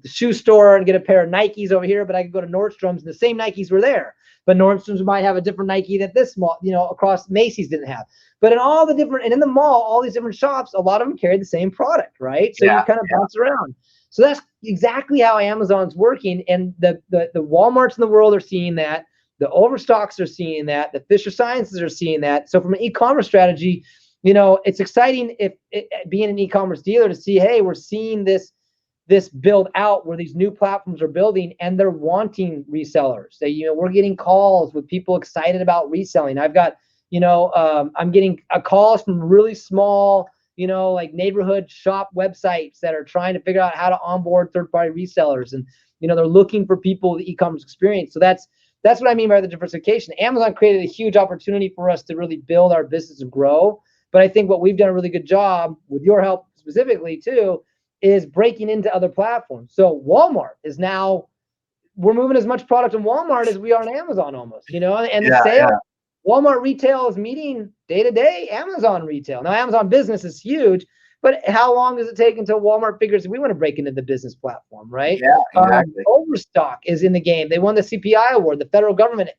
shoe store and get a pair of Nikes over here. But I could go to Nordstrom's and the same Nikes were there. But Nordstrom's might have a different Nike that this mall, across Macy's didn't have. But in in the mall, all these different shops, a lot of them carry the same product, right? So you kind of bounce around. So that's exactly how Amazon's working. And the Walmarts in the world are seeing that. The Overstocks are seeing that. The Fisher Sciences are seeing that. So from an e-commerce strategy, it's exciting being an e-commerce dealer to see, hey, we're seeing this build out where these new platforms are building and they're wanting resellers. We're getting calls with people excited about reselling. I've got, I'm getting calls from really small, like neighborhood shop websites that are trying to figure out how to onboard third-party resellers. And, they're looking for people with e-commerce experience. So that's what I mean by the diversification. Amazon created a huge opportunity for us to really build our business and grow. But I think what we've done a really good job, with your help specifically too, is breaking into other platforms. So Walmart is now, we're moving as much product in Walmart as we are on Amazon almost, and the sale, Walmart retail is meeting day-to-day Amazon retail. Now, Amazon business is huge, but how long does it take until Walmart figures we want to break into the business platform, right? Yeah, exactly. Overstock is in the game. They won the CPI award. The federal government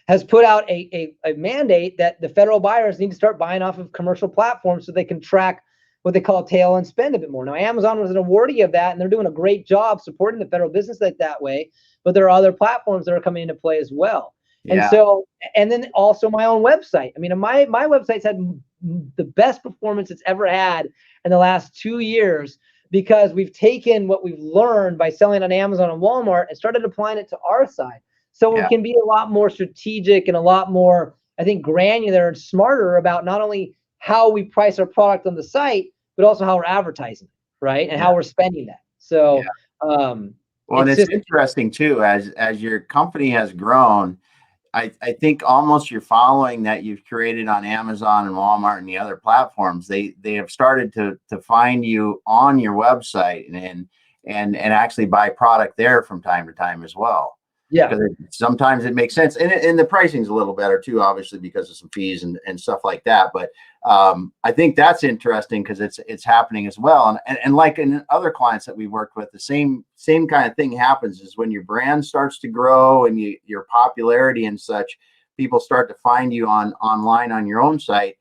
has put out a mandate that the federal buyers need to start buying off of commercial platforms so they can track what they call tail and spend a bit more. Now, Amazon was an awardee of that, and they're doing a great job supporting the federal business that way, but there are other platforms that are coming into play as well. And so, and then also my own website. I mean, my website's had the best performance it's ever had in the last 2 years because we've taken what we've learned by selling on Amazon and Walmart and started applying it to our side. So we can be a lot more strategic and a lot more, I think, granular and smarter about not only how we price our product on the site, but also how we're advertising, right? And how we're spending that. So, well, and it's interesting too, as your company has grown, I think almost your following that you've created on Amazon and Walmart and the other platforms, they have started to find you on your website and actually buy product there from time to time as well. Yeah, because sometimes it makes sense, and the pricing's a little better too, obviously because of some fees and stuff like that. But I think that's interesting because it's happening as well. And like in other clients that we worked with, the same kind of thing happens is when your brand starts to grow and your popularity and such, people start to find you online on your own site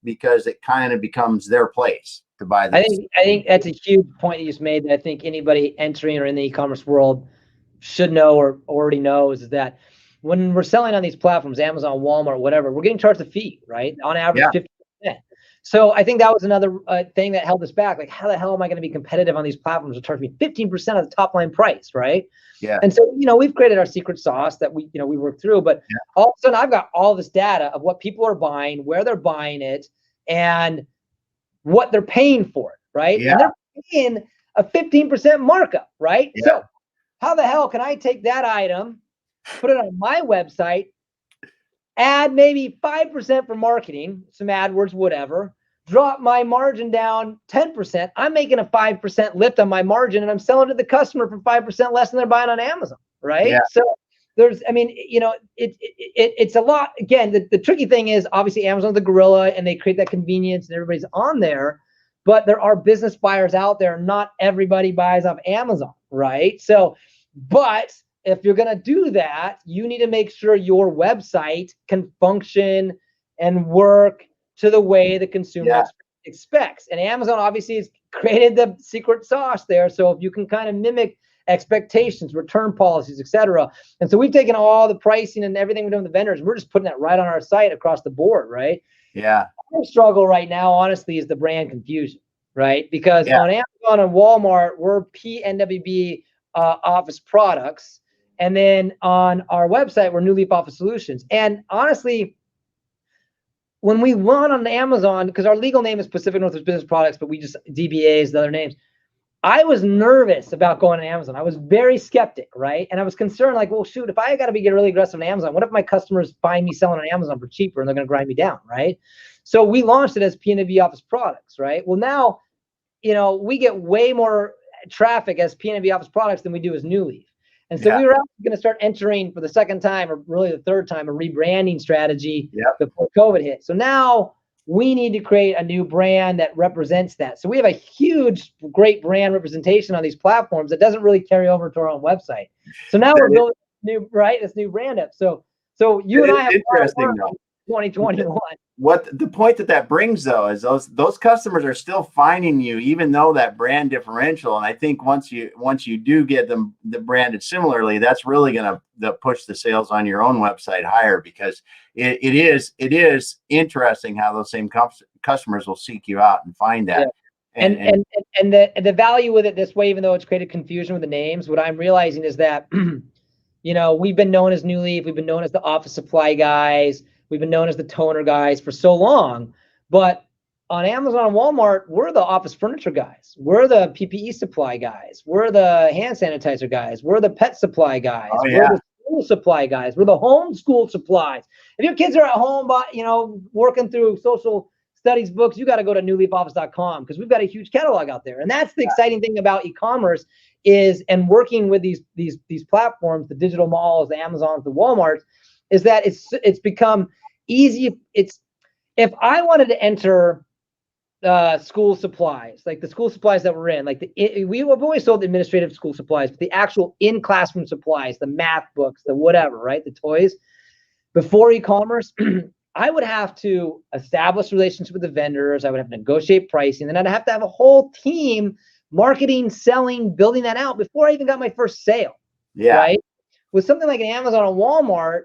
because it kind of becomes their place to buy. I think that's a huge point you just made that I think anybody entering or in the e-commerce world should know or already knows, is that when we're selling on these platforms, Amazon, Walmart, whatever, we're getting charged a fee, right? On average, 50%. So I think that was another thing that held us back. Like, how the hell am I going to be competitive on these platforms to charge me 15% of the top line price, right? Yeah. And so, we've created our secret sauce that we work through, but all of a sudden I've got all this data of what people are buying, where they're buying it, and what they're paying for it, right? Yeah. And they're paying a 15% markup, right? Yeah. So how the hell can I take that item, put it on my website, add maybe 5% for marketing, some AdWords, whatever, drop my margin down 10%. I'm making a 5% lift on my margin, and I'm selling to the customer for 5% less than they're buying on Amazon, right? Yeah. So it's a lot. Again, the tricky thing is obviously Amazon's the gorilla, and they create that convenience, and everybody's on there. But there are business buyers out there. Not everybody buys off Amazon, right? So, but if you're going to do that, you need to make sure your website can function and work to the way the consumer expects. And Amazon obviously has created the secret sauce there. So if you can kind of mimic expectations, return policies, etc. And so we've taken all the pricing and everything we're doing with the vendors, we're just putting that right on our site across the board, right? Yeah. Our struggle right now, honestly, is the brand confusion, right? Because Yeah. on Amazon and Walmart, we're PNWB Office Products. And then on our website, we're NuLeaf Office Solutions. And honestly, when we went on Amazon, because our legal name is Pacific Northwest Business Products, but we just DBAs, the other names. I was nervous about going on Amazon. I was very skeptic, right? And I was concerned, like, well, shoot, if I got to get really aggressive on Amazon, what if my customers find me selling on Amazon for cheaper and they're going to grind me down, right? So we launched it as PNB Office Products, right? Well, now, we get way more traffic as PNB Office Products than we do as NuLeaf. And so we were actually going to start entering for the second time, or really the third time, a rebranding strategy before COVID hit. So now we need to create a new brand that represents that. So we have a huge, great brand representation on these platforms that doesn't really carry over to our own website. So now we're building this new brand up. So you and I have interesting though. 2021. What the point that brings though is those customers are still finding you even though that brand differential. And I think once you do get them the branded similarly, that's really going to push the sales on your own website higher, because it is interesting how those same customers will seek you out and find that. Yeah. And the value with it this way, even though it's created confusion with the names, what I'm realizing is that we've been known as NuLeaf, we've been known as the office supply guys, we've been known as the toner guys for so long, but on Amazon and Walmart, we're the office furniture guys. We're the PPE supply guys. We're the hand sanitizer guys. We're the pet supply guys. Oh, we're the school supply guys. We're the homeschool supplies. If your kids are at home, working through social studies books, you got to go to NuLeafOffice.com, because we've got a huge catalog out there. And that's the exciting thing about e-commerce and working with these platforms, the digital malls, the Amazons, the Walmarts, is that it's become easy. If I wanted to enter school supplies, like the school supplies that we're in, we've always sold administrative school supplies, but the actual in-classroom supplies, the math books, the whatever, right, the toys, before e-commerce, I would have to establish relationships with the vendors. I would have to negotiate pricing. Then I'd have to have a whole team, marketing, selling, building that out before I even got my first sale. Yeah. Right. With something like an Amazon or Walmart,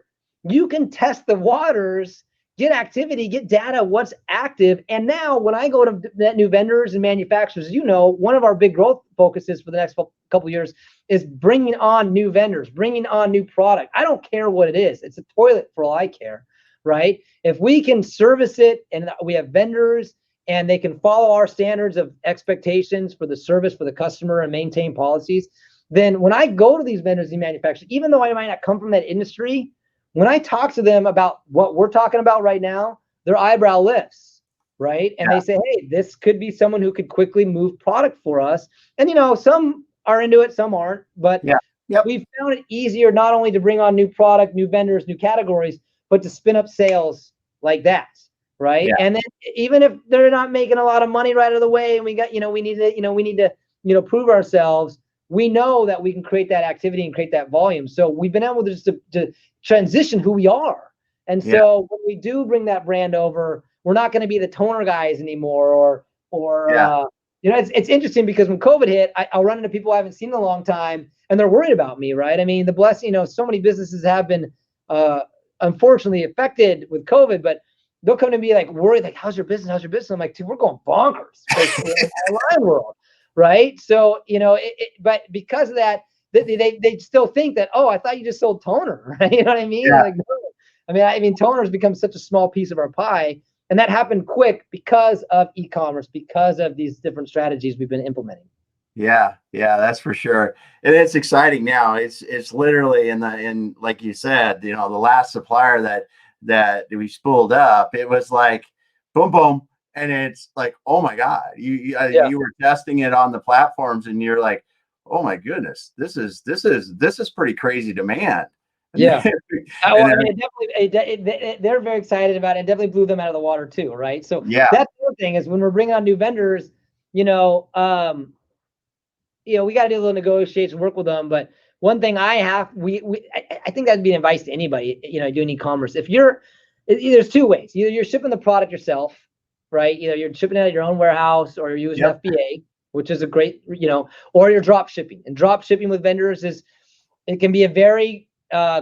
you can test the waters, get activity, get data, what's active. And now when I go to net new vendors and manufacturers, one of our big growth focuses for the next couple of years is bringing on new vendors, bringing on new product. I don't care what it is. It's a toilet for all I care, right? If we can service it and we have vendors and they can follow our standards of expectations for the service for the customer and maintain policies, then when I go to these vendors and manufacturers, even though I might not come from that industry, when I talk to them about what we're talking about right now, their eyebrow lifts, right? And they say, hey, this could be someone who could quickly move product for us. And, some are into it, some aren't. But we've found it easier not only to bring on new product, new vendors, new categories, but to spin up sales like that, right? And then even if they're not making a lot of money right out of the way, and we got, we need to prove ourselves, we know that we can create that activity and create that volume. So we've been able to transition who we are. And so when we do bring that brand over, we're not going to be the toner guys anymore, it's interesting because when COVID hit, I'll run into people I haven't seen in a long time and they're worried about me, right? I mean, the blessing, so many businesses have been unfortunately affected with COVID, but they'll come to me like worried, like, how's your business? How's your business? I'm like, dude, we're going bonkers in the online world. Right. So, but because of that, they still think that, oh, I thought you just sold toner. Right? You know what I mean? Like, no. I mean, toner has become such a small piece of our pie. And that happened quick because of e-commerce, because of these different strategies we've been implementing. Yeah, that's for sure. And it's exciting now. It's literally in like you said, the last supplier that we spooled up, it was like boom, boom. And it's like, oh my God, you were testing it on the platforms and you're like, oh my goodness, this is pretty crazy demand. Yeah. They're very excited about it. It definitely blew them out of the water too. Right. So that's the other thing is when we're bringing on new vendors, we got to do a little negotiation, work with them. But one thing I think that'd be an advice to anybody, doing e-commerce. There's two ways. Either you're shipping the product yourself, right? Either you're shipping it out of your own warehouse or you're using FBA, which is a great, or you're drop shipping. And drop shipping with vendors it can be a very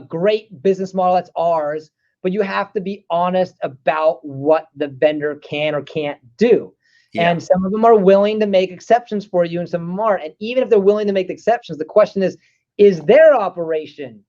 great business model. That's ours. but you have to be honest about what the vendor can or can't do. Yeah. And some of them are willing to make exceptions for you and some of them aren't. And even if they're willing to make the exceptions, the question is their operation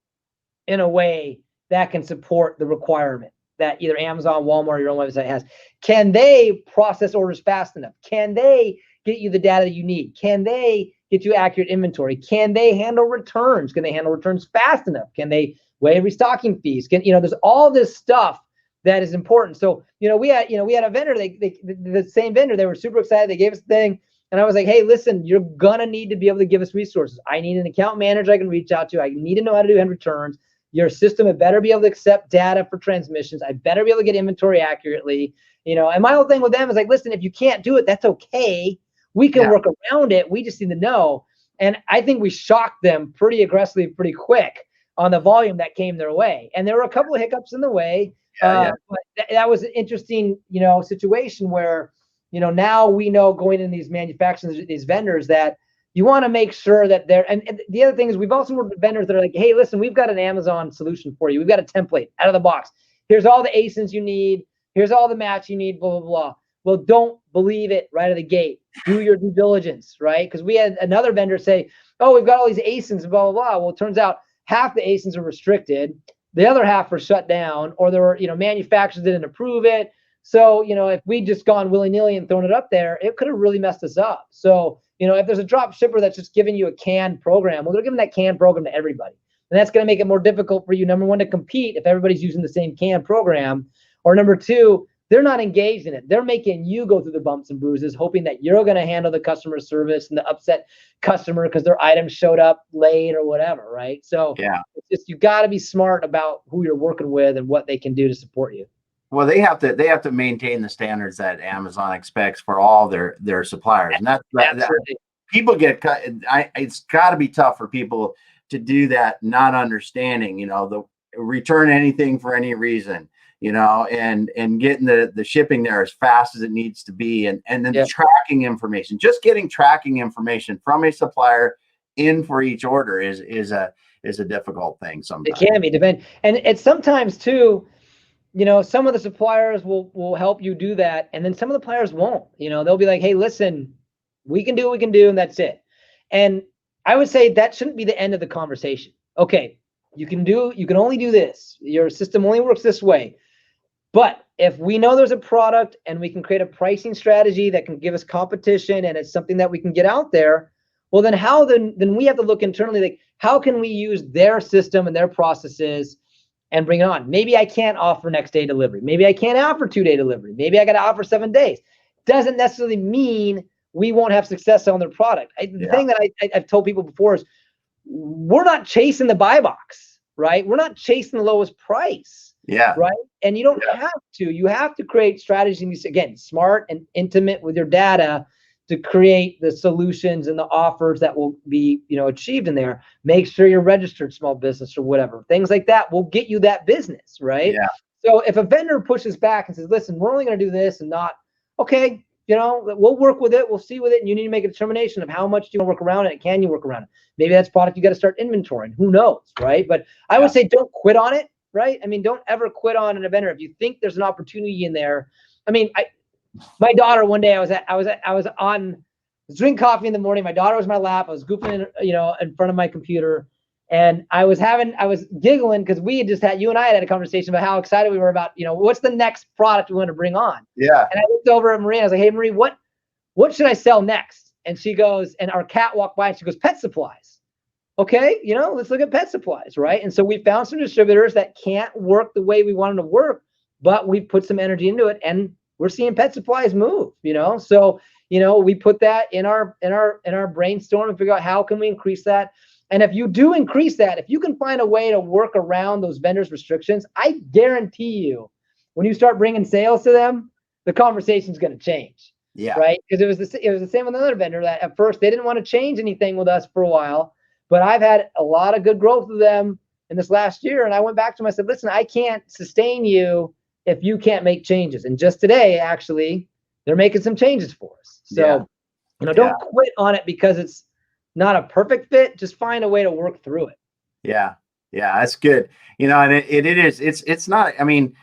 in a way that can support the requirement that either Amazon, Walmart, or your own website has? Can they process orders fast enough? Can they get you the data that you need? Can they get you accurate inventory? Can they handle returns? Can they handle returns fast enough? Can they waive restocking fees? There's all this stuff that is important. So, we had a vendor, the same vendor, they were super excited. They gave us the thing. And I was like, hey, listen, you're going to need to be able to give us resources. I need an account manager I can reach out to. I need to know how to do end returns. Your system had better be able to accept data for transmissions. I better be able to get inventory accurately. And my whole thing with them is like, listen, if you can't do it, that's okay. We can work around it. We just need to know. And I think we shocked them pretty aggressively, pretty quick on the volume that came their way. And there were a couple of hiccups in the way. But that was an interesting, situation where, now we know going in these manufacturers, these vendors, that you want to make sure that they're, and the other thing is we've also worked with vendors that are like, hey, listen, we've got an Amazon solution for you. We've got a template out of the box. Here's all the ASINs you need. Here's all the match you need, blah, blah, blah. Well, don't believe it right out of the gate. Do your due diligence, right? Because we had another vendor say, oh, we've got all these ASINs, blah, blah, blah. Well, it turns out half the ASINs are restricted. The other half are shut down, or there were, manufacturers didn't approve it. So, if we'd just gone willy-nilly and thrown it up there, it could have really messed us up. So, if there's a drop shipper that's just giving you a canned program, well, they're giving that canned program to everybody. And that's going to make it more difficult for you, number one, to compete if everybody's using the same canned program. Or number two, they're not engaged in it. They're making you go through the bumps and bruises, hoping that you're going to handle the customer service and the upset customer because their items showed up late or whatever, right? So it's just, you got to be smart about who you're working with and what they can do to support you. Well, they have to maintain the standards that Amazon expects for all their suppliers, and that people get cut. It's got to be tough for people to do that, not understanding, the return anything for any reason, and getting the shipping there as fast as it needs to be, and then tracking information. Just getting tracking information from a supplier in for each order is a difficult thing sometimes. It can be, and it's sometimes too. Some of the suppliers will help you do that, and then some of the suppliers won't. They'll be like, hey, listen, we can do what we can do, and that's it. And I would say that shouldn't be the end of the conversation. Okay, you can only do this. Your system only works this way. But if we know there's a product and we can create a pricing strategy that can give us competition and it's something that we can get out there, well, then we have to look internally, like, how can we use their system and their processes and bring it on? Maybe I can't offer next day delivery. Maybe I can't offer 2-day delivery. Maybe I got to offer 7 days. Doesn't necessarily mean we won't have success on their product. The thing that I've told people before is we're not chasing the buy box, right? We're not chasing the lowest price. Right. And you don't have to. You have to create strategies, again, smart and intimate with your data to create the solutions and the offers that will be, achieved in there. Make sure you're registered small business or whatever. Things like that will get you that business, right? Yeah. So if a vendor pushes back and says, listen, we're only going to do this and not, okay, we'll work with it. We'll see with it. And you need to make a determination of how much do you work around it. Can you work around it? Maybe that's product you got to start inventorying. Who knows, right? But I would say don't quit on it, right? I mean, don't ever quit on an vendor. If you think there's an opportunity in there, my daughter, one day I was drinking coffee in the morning. My daughter was in my lap. I was goofing in front of my computer, and I was giggling because you and I had a conversation about how excited we were about, what's the next product we want to bring on. Yeah. And I looked over at Marie. I was like, hey, Marie, what should I sell next? And she goes, and our cat walked by and she goes, pet supplies. Okay. Let's look at pet supplies. Right. And so we found some distributors that can't work the way we want them to work, but we put some energy into it, and we're seeing pet supplies move, So, we put that in our brainstorm and figure out how can we increase that. And if you do increase that, if you can find a way to work around those vendors' restrictions, I guarantee you, when you start bringing sales to them, the conversation's going to change. Yeah. Right. Because it was the same with another vendor that at first they didn't want to change anything with us for a while, but I've had a lot of good growth with them in this last year. And I went back to them. I said, listen, I can't sustain you if you can't make changes. And just today, actually, they're making some changes for us. So, don't quit on it because it's not a perfect fit. Just find a way to work through it. Yeah. Yeah, that's good. And it is, it's not, I mean,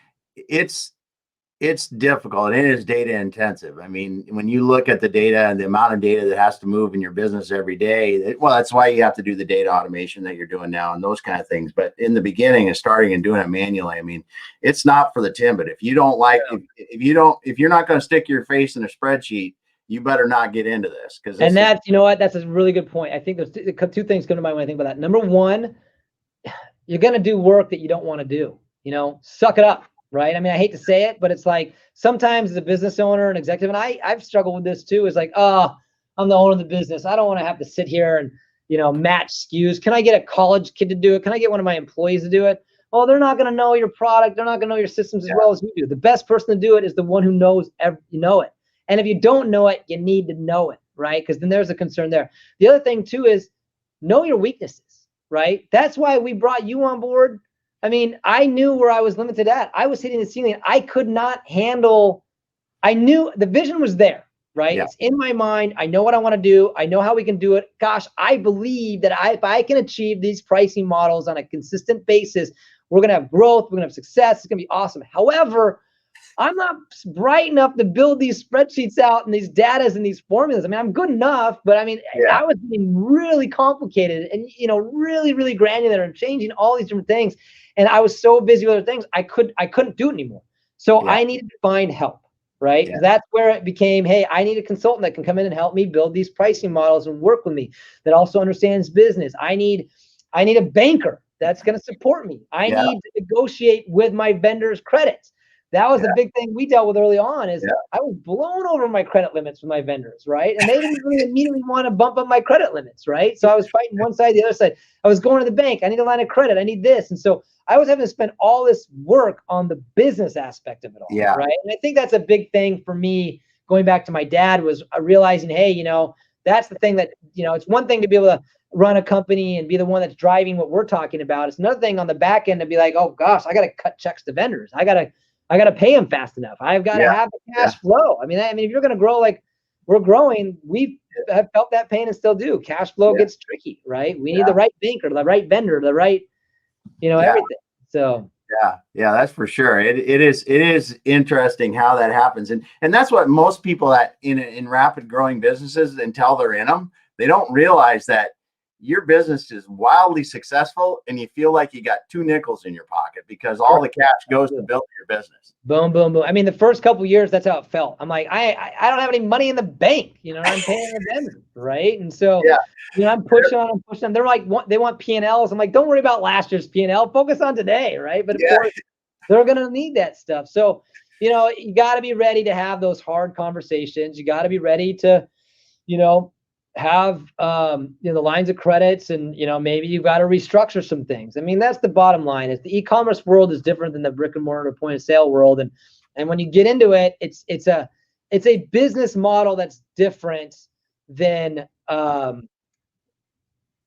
it's difficult. It is data intensive. I mean, when you look at the data and the amount of data that has to move in your business every day, well, that's why you have to do the data automation that you're doing now and those kind of things. But in the beginning and starting and doing it manually, I mean, it's not for the timid. If you don't like, if you're not going to stick your face in a spreadsheet, you better not get into this. And that's, you know what, that's a really good point. I think there's two things come to mind when I think about that. Number one, you're going to do work that you don't want to do, suck it up. Right. I mean, I hate to say it, but it's like sometimes as a business owner and executive, and I've struggled with this too, is like, oh, I'm the owner of the business. I don't want to have to sit here and, match SKUs. Can I get a college kid to do it? Can I get one of my employees to do it? Oh, they're not going to know your product. They're not going to know your systems as well as you do. The best person to do it is the one who knows you know it. And if you don't know it, you need to know it, right? Because then there's a concern there. The other thing too is know your weaknesses, right? That's why we brought you on board. I mean, I knew where I was limited at. I was hitting the ceiling. I could not handle. I knew the vision was there, right? Yeah. It's in my mind. I know what I want to do. I know how we can do it. Gosh, I believe that if I can achieve these pricing models on a consistent basis, we're going to have growth. We're going to have success. It's going to be awesome. However, I'm not bright enough to build these spreadsheets out and these datas and these formulas. I mean, I'm good enough, but I mean, I was getting really complicated and, really, really granular and changing all these different things. And I was so busy with other things, I couldn't do it anymore. So I needed to find help, right? Yeah. That's where it became, hey, I need a consultant that can come in and help me build these pricing models and work with me, that also understands business. I need a banker that's going to support me. I need to negotiate with my vendors' credits. That was the big thing we dealt with early on is I was blown over my credit limits with my vendors, right? And they didn't really immediately want to bump up my credit limits, right? So I was fighting one side, the other side. I was going to the bank. I need a line of credit. I need this. And so I was having to spend all this work on the business aspect of it all, right? And I think that's a big thing for me, going back to my dad, was realizing, hey, that's the thing that, it's one thing to be able to run a company and be the one that's driving what we're talking about. It's another thing on the back end to be like, oh gosh, I got to cut checks to vendors. I got to pay them fast enough. I've got to have the cash flow. I mean, if you're going to grow like we're growing, we have felt that pain and still do. Cash flow gets tricky, right? We need the right banker, the right vendor, the right, everything. So yeah, that's for sure. It is interesting how that happens, and that's what most people that in rapid growing businesses, until they're in them, they don't realize that your business is wildly successful and you feel like you got 2 nickels in your pocket because all the cash goes to build your business. Boom, boom, boom. I mean, the first couple of years, that's how it felt. I'm like, I don't have any money in the bank, I'm paying the vendor, right? And so, I'm pushing on. They're like, they want P&Ls. I'm like, don't worry about last year's P&L. Focus on today, right? But of course, they're going to need that stuff. So, you got to be ready to have those hard conversations. You got to be ready to, have the lines of credits, and maybe you've got to restructure some things. I mean, that's the bottom line. Is the e-commerce world is different than the brick and mortar point of sale world, and when you get into it, it's a business model that's different than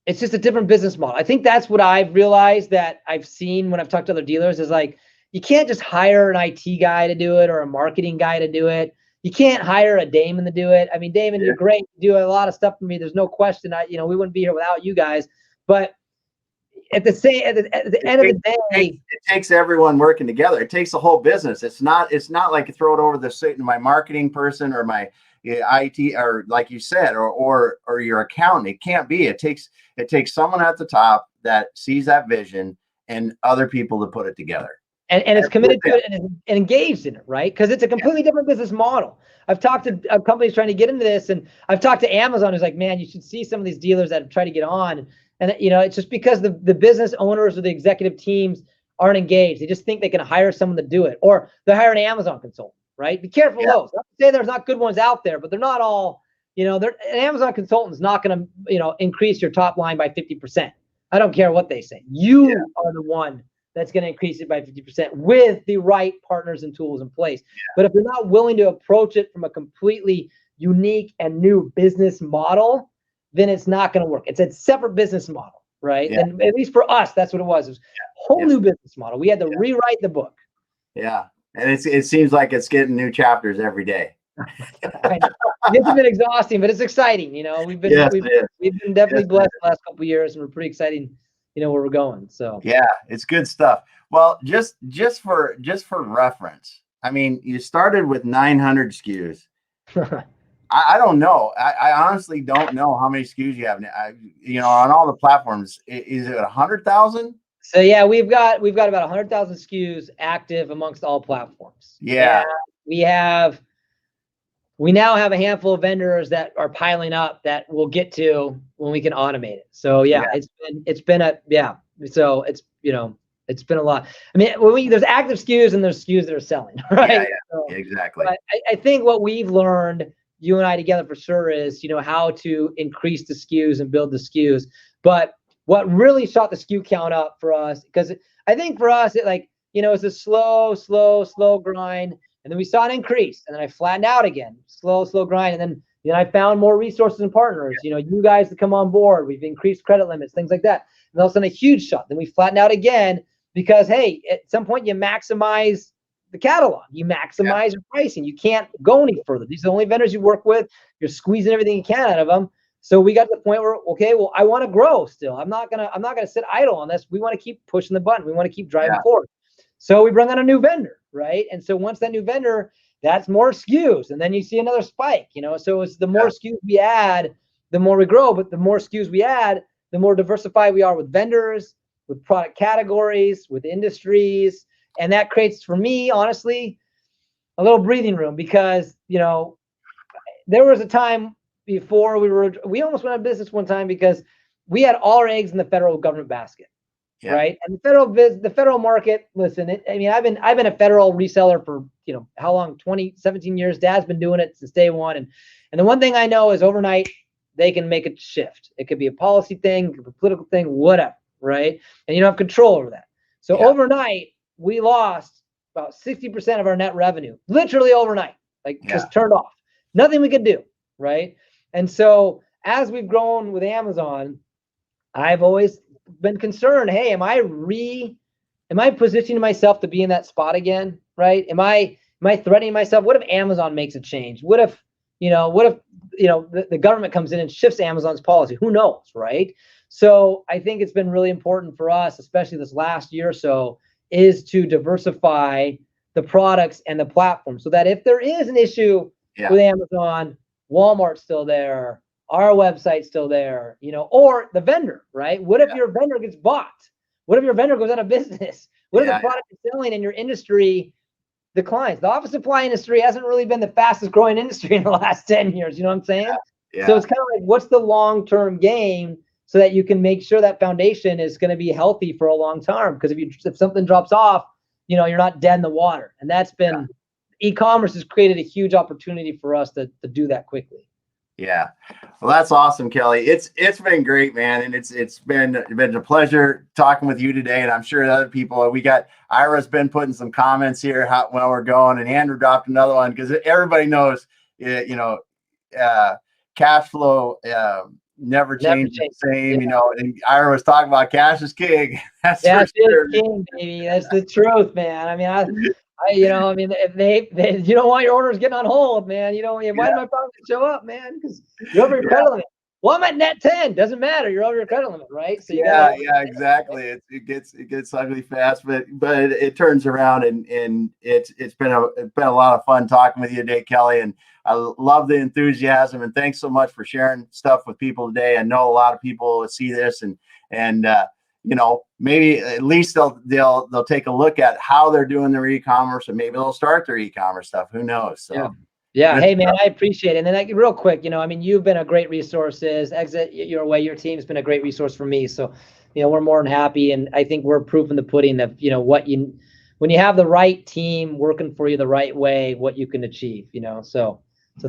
it's just a different business model. I think that's what I've realized, that I've seen when I've talked to other dealers, is like, you can't just hire an IT guy to do it or a marketing guy to do it. You can't hire a Damon to do it. I mean, Damon, you're great. You do a lot of stuff for me. There's no question. We wouldn't be here without you guys. But at the end of the day, it takes everyone working together. It takes the whole business. It's not like you throw it over to my marketing person or my IT, or like you said, or your accountant. It can't be. It takes someone at the top that sees that vision and other people to put it together. And it's committed to it and engaged in it, right? Because it's a completely different business model. I've talked to companies trying to get into this, and I've talked to Amazon, who's like, man, you should see some of these dealers that try to get on. And it's just because the business owners or the executive teams aren't engaged. They just think they can hire someone to do it, or they hire an Amazon consultant, right? Be careful of those. Not to say there's not good ones out there, but they're not all. An Amazon consultant is not going to increase your top line by 50%. I don't care what they say. You are the one that's going to increase it by 50% with the right partners and tools in place. But if you're not willing to approach it from a completely unique and new business model, then it's not going to work. It's a separate business model, right? And at least for us, that's what it was. It was a whole new business model. We had to rewrite the book. Yeah. And it seems like it's getting new chapters every day. It's been exhausting, but it's exciting. We've been definitely blessed the last couple of years, and we're pretty exciting where we're going. So yeah, it's good stuff. Well, just for reference, I mean, you started with 900 SKUs. I don't know. I honestly don't know how many SKUs you have now. On all the platforms. Is it 100,000? So yeah, we've got about 100,000 SKUs active amongst all platforms. Yeah. And we now have a handful of vendors that are piling up that we'll get to when we can automate it. So yeah. it's been a lot. I mean, there's active SKUs and there's SKUs that are selling, right? Yeah, so, exactly. But I think what we've learned, you and I together for sure, is how to increase the SKUs and build the SKUs. But what really shot the SKU count up for us, because I think for us, it's a slow grind. And then we saw an increase, and then I flattened out again, slow grind. And then I found more resources and partners, you guys to come on board. We've increased credit limits, things like that. And all of a sudden a huge shot. Then we flattened out again because, hey, at some point you maximize the catalog, you maximize your pricing. You can't go any further. These are the only vendors you work with. You're squeezing everything you can out of them. So we got to the point where, okay, well, I want to grow still. I'm not gonna sit idle on this. We want to keep pushing the button. We want to keep driving forward. So we bring on a new vendor, right? And so once that new vendor, that's more SKUs, and then you see another spike. So it's the more SKUs we add, the more we grow. But the more SKUs we add, the more diversified we are with vendors, with product categories, with industries, and that creates, for me, honestly, a little breathing room, because there was a time before we almost went out of business one time because we had all our eggs in the federal government basket. Yeah. Right. And the federal market, listen, I've been a federal reseller for, how long? 17 years. Dad's been doing it since day one. And the one thing I know is overnight they can make a shift. It could be a policy thing, a political thing, whatever. Right. And you don't have control over that. So overnight we lost about 60% of our net revenue, literally overnight, just turned off. Nothing we could do. Right. And so as we've grown with Amazon, I've always been concerned. Hey, am I positioning myself to be in that spot again? Right? Am I threatening myself? What if Amazon makes a change? What if the government comes in and shifts Amazon's policy? Who knows, right? So I think it's been really important for us, especially this last year or so, is to diversify the products and the platform, so that if there is an issue with Amazon, Walmart's still there, our website's still there, or the vendor, right? What if your vendor gets bought? What if your vendor goes out of business? What if the product you're selling in your industry declines? The office supply industry hasn't really been the fastest growing industry in the last 10 years. You know what I'm saying? Yeah. So it's kind of like, what's the long-term game, so that you can make sure that foundation is going to be healthy for a long term? Because if something drops off, you're not dead in the water. And that's been, e-commerce has created a huge opportunity for us to do that quickly. Yeah. Well, that's awesome, Kelly. It's been great, man. And it's been a pleasure talking with you today. And I'm sure other people, we got Ira's been putting some comments here while we're going, and Andrew dropped another one, because everybody knows, cash flow never changes the same, and Ira was talking about cash is king. That's king, baby. That's the truth, man. If they you don't want your orders getting on hold, man. Why did my problem show up, man? Because you're over your credit limit. Well, I'm at net 10. Doesn't matter. You're over your credit limit, right? So exactly. It gets ugly fast, but it turns around, and it's been a lot of fun talking with you today, Kelly. And I love the enthusiasm, and thanks so much for sharing stuff with people today. I know a lot of people see this, and maybe at least they'll take a look at how they're doing their e-commerce, and maybe they'll start their e-commerce stuff. Who knows? So yeah. Hey, man, I appreciate it. And then real quick, you've been a great resource. Exit Your Way, your team's been a great resource for me. So, we're more than happy, and I think we're proof in the pudding of when you have the right team working for you the right way, what you can achieve. So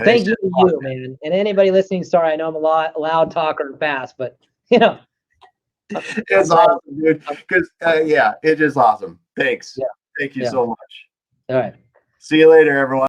thank you to you, man. And anybody listening, sorry, I know I'm a loud talker and fast, but it's awesome, dude. Because it's just awesome. Thanks. Thank you so much. All right. See you later, everyone.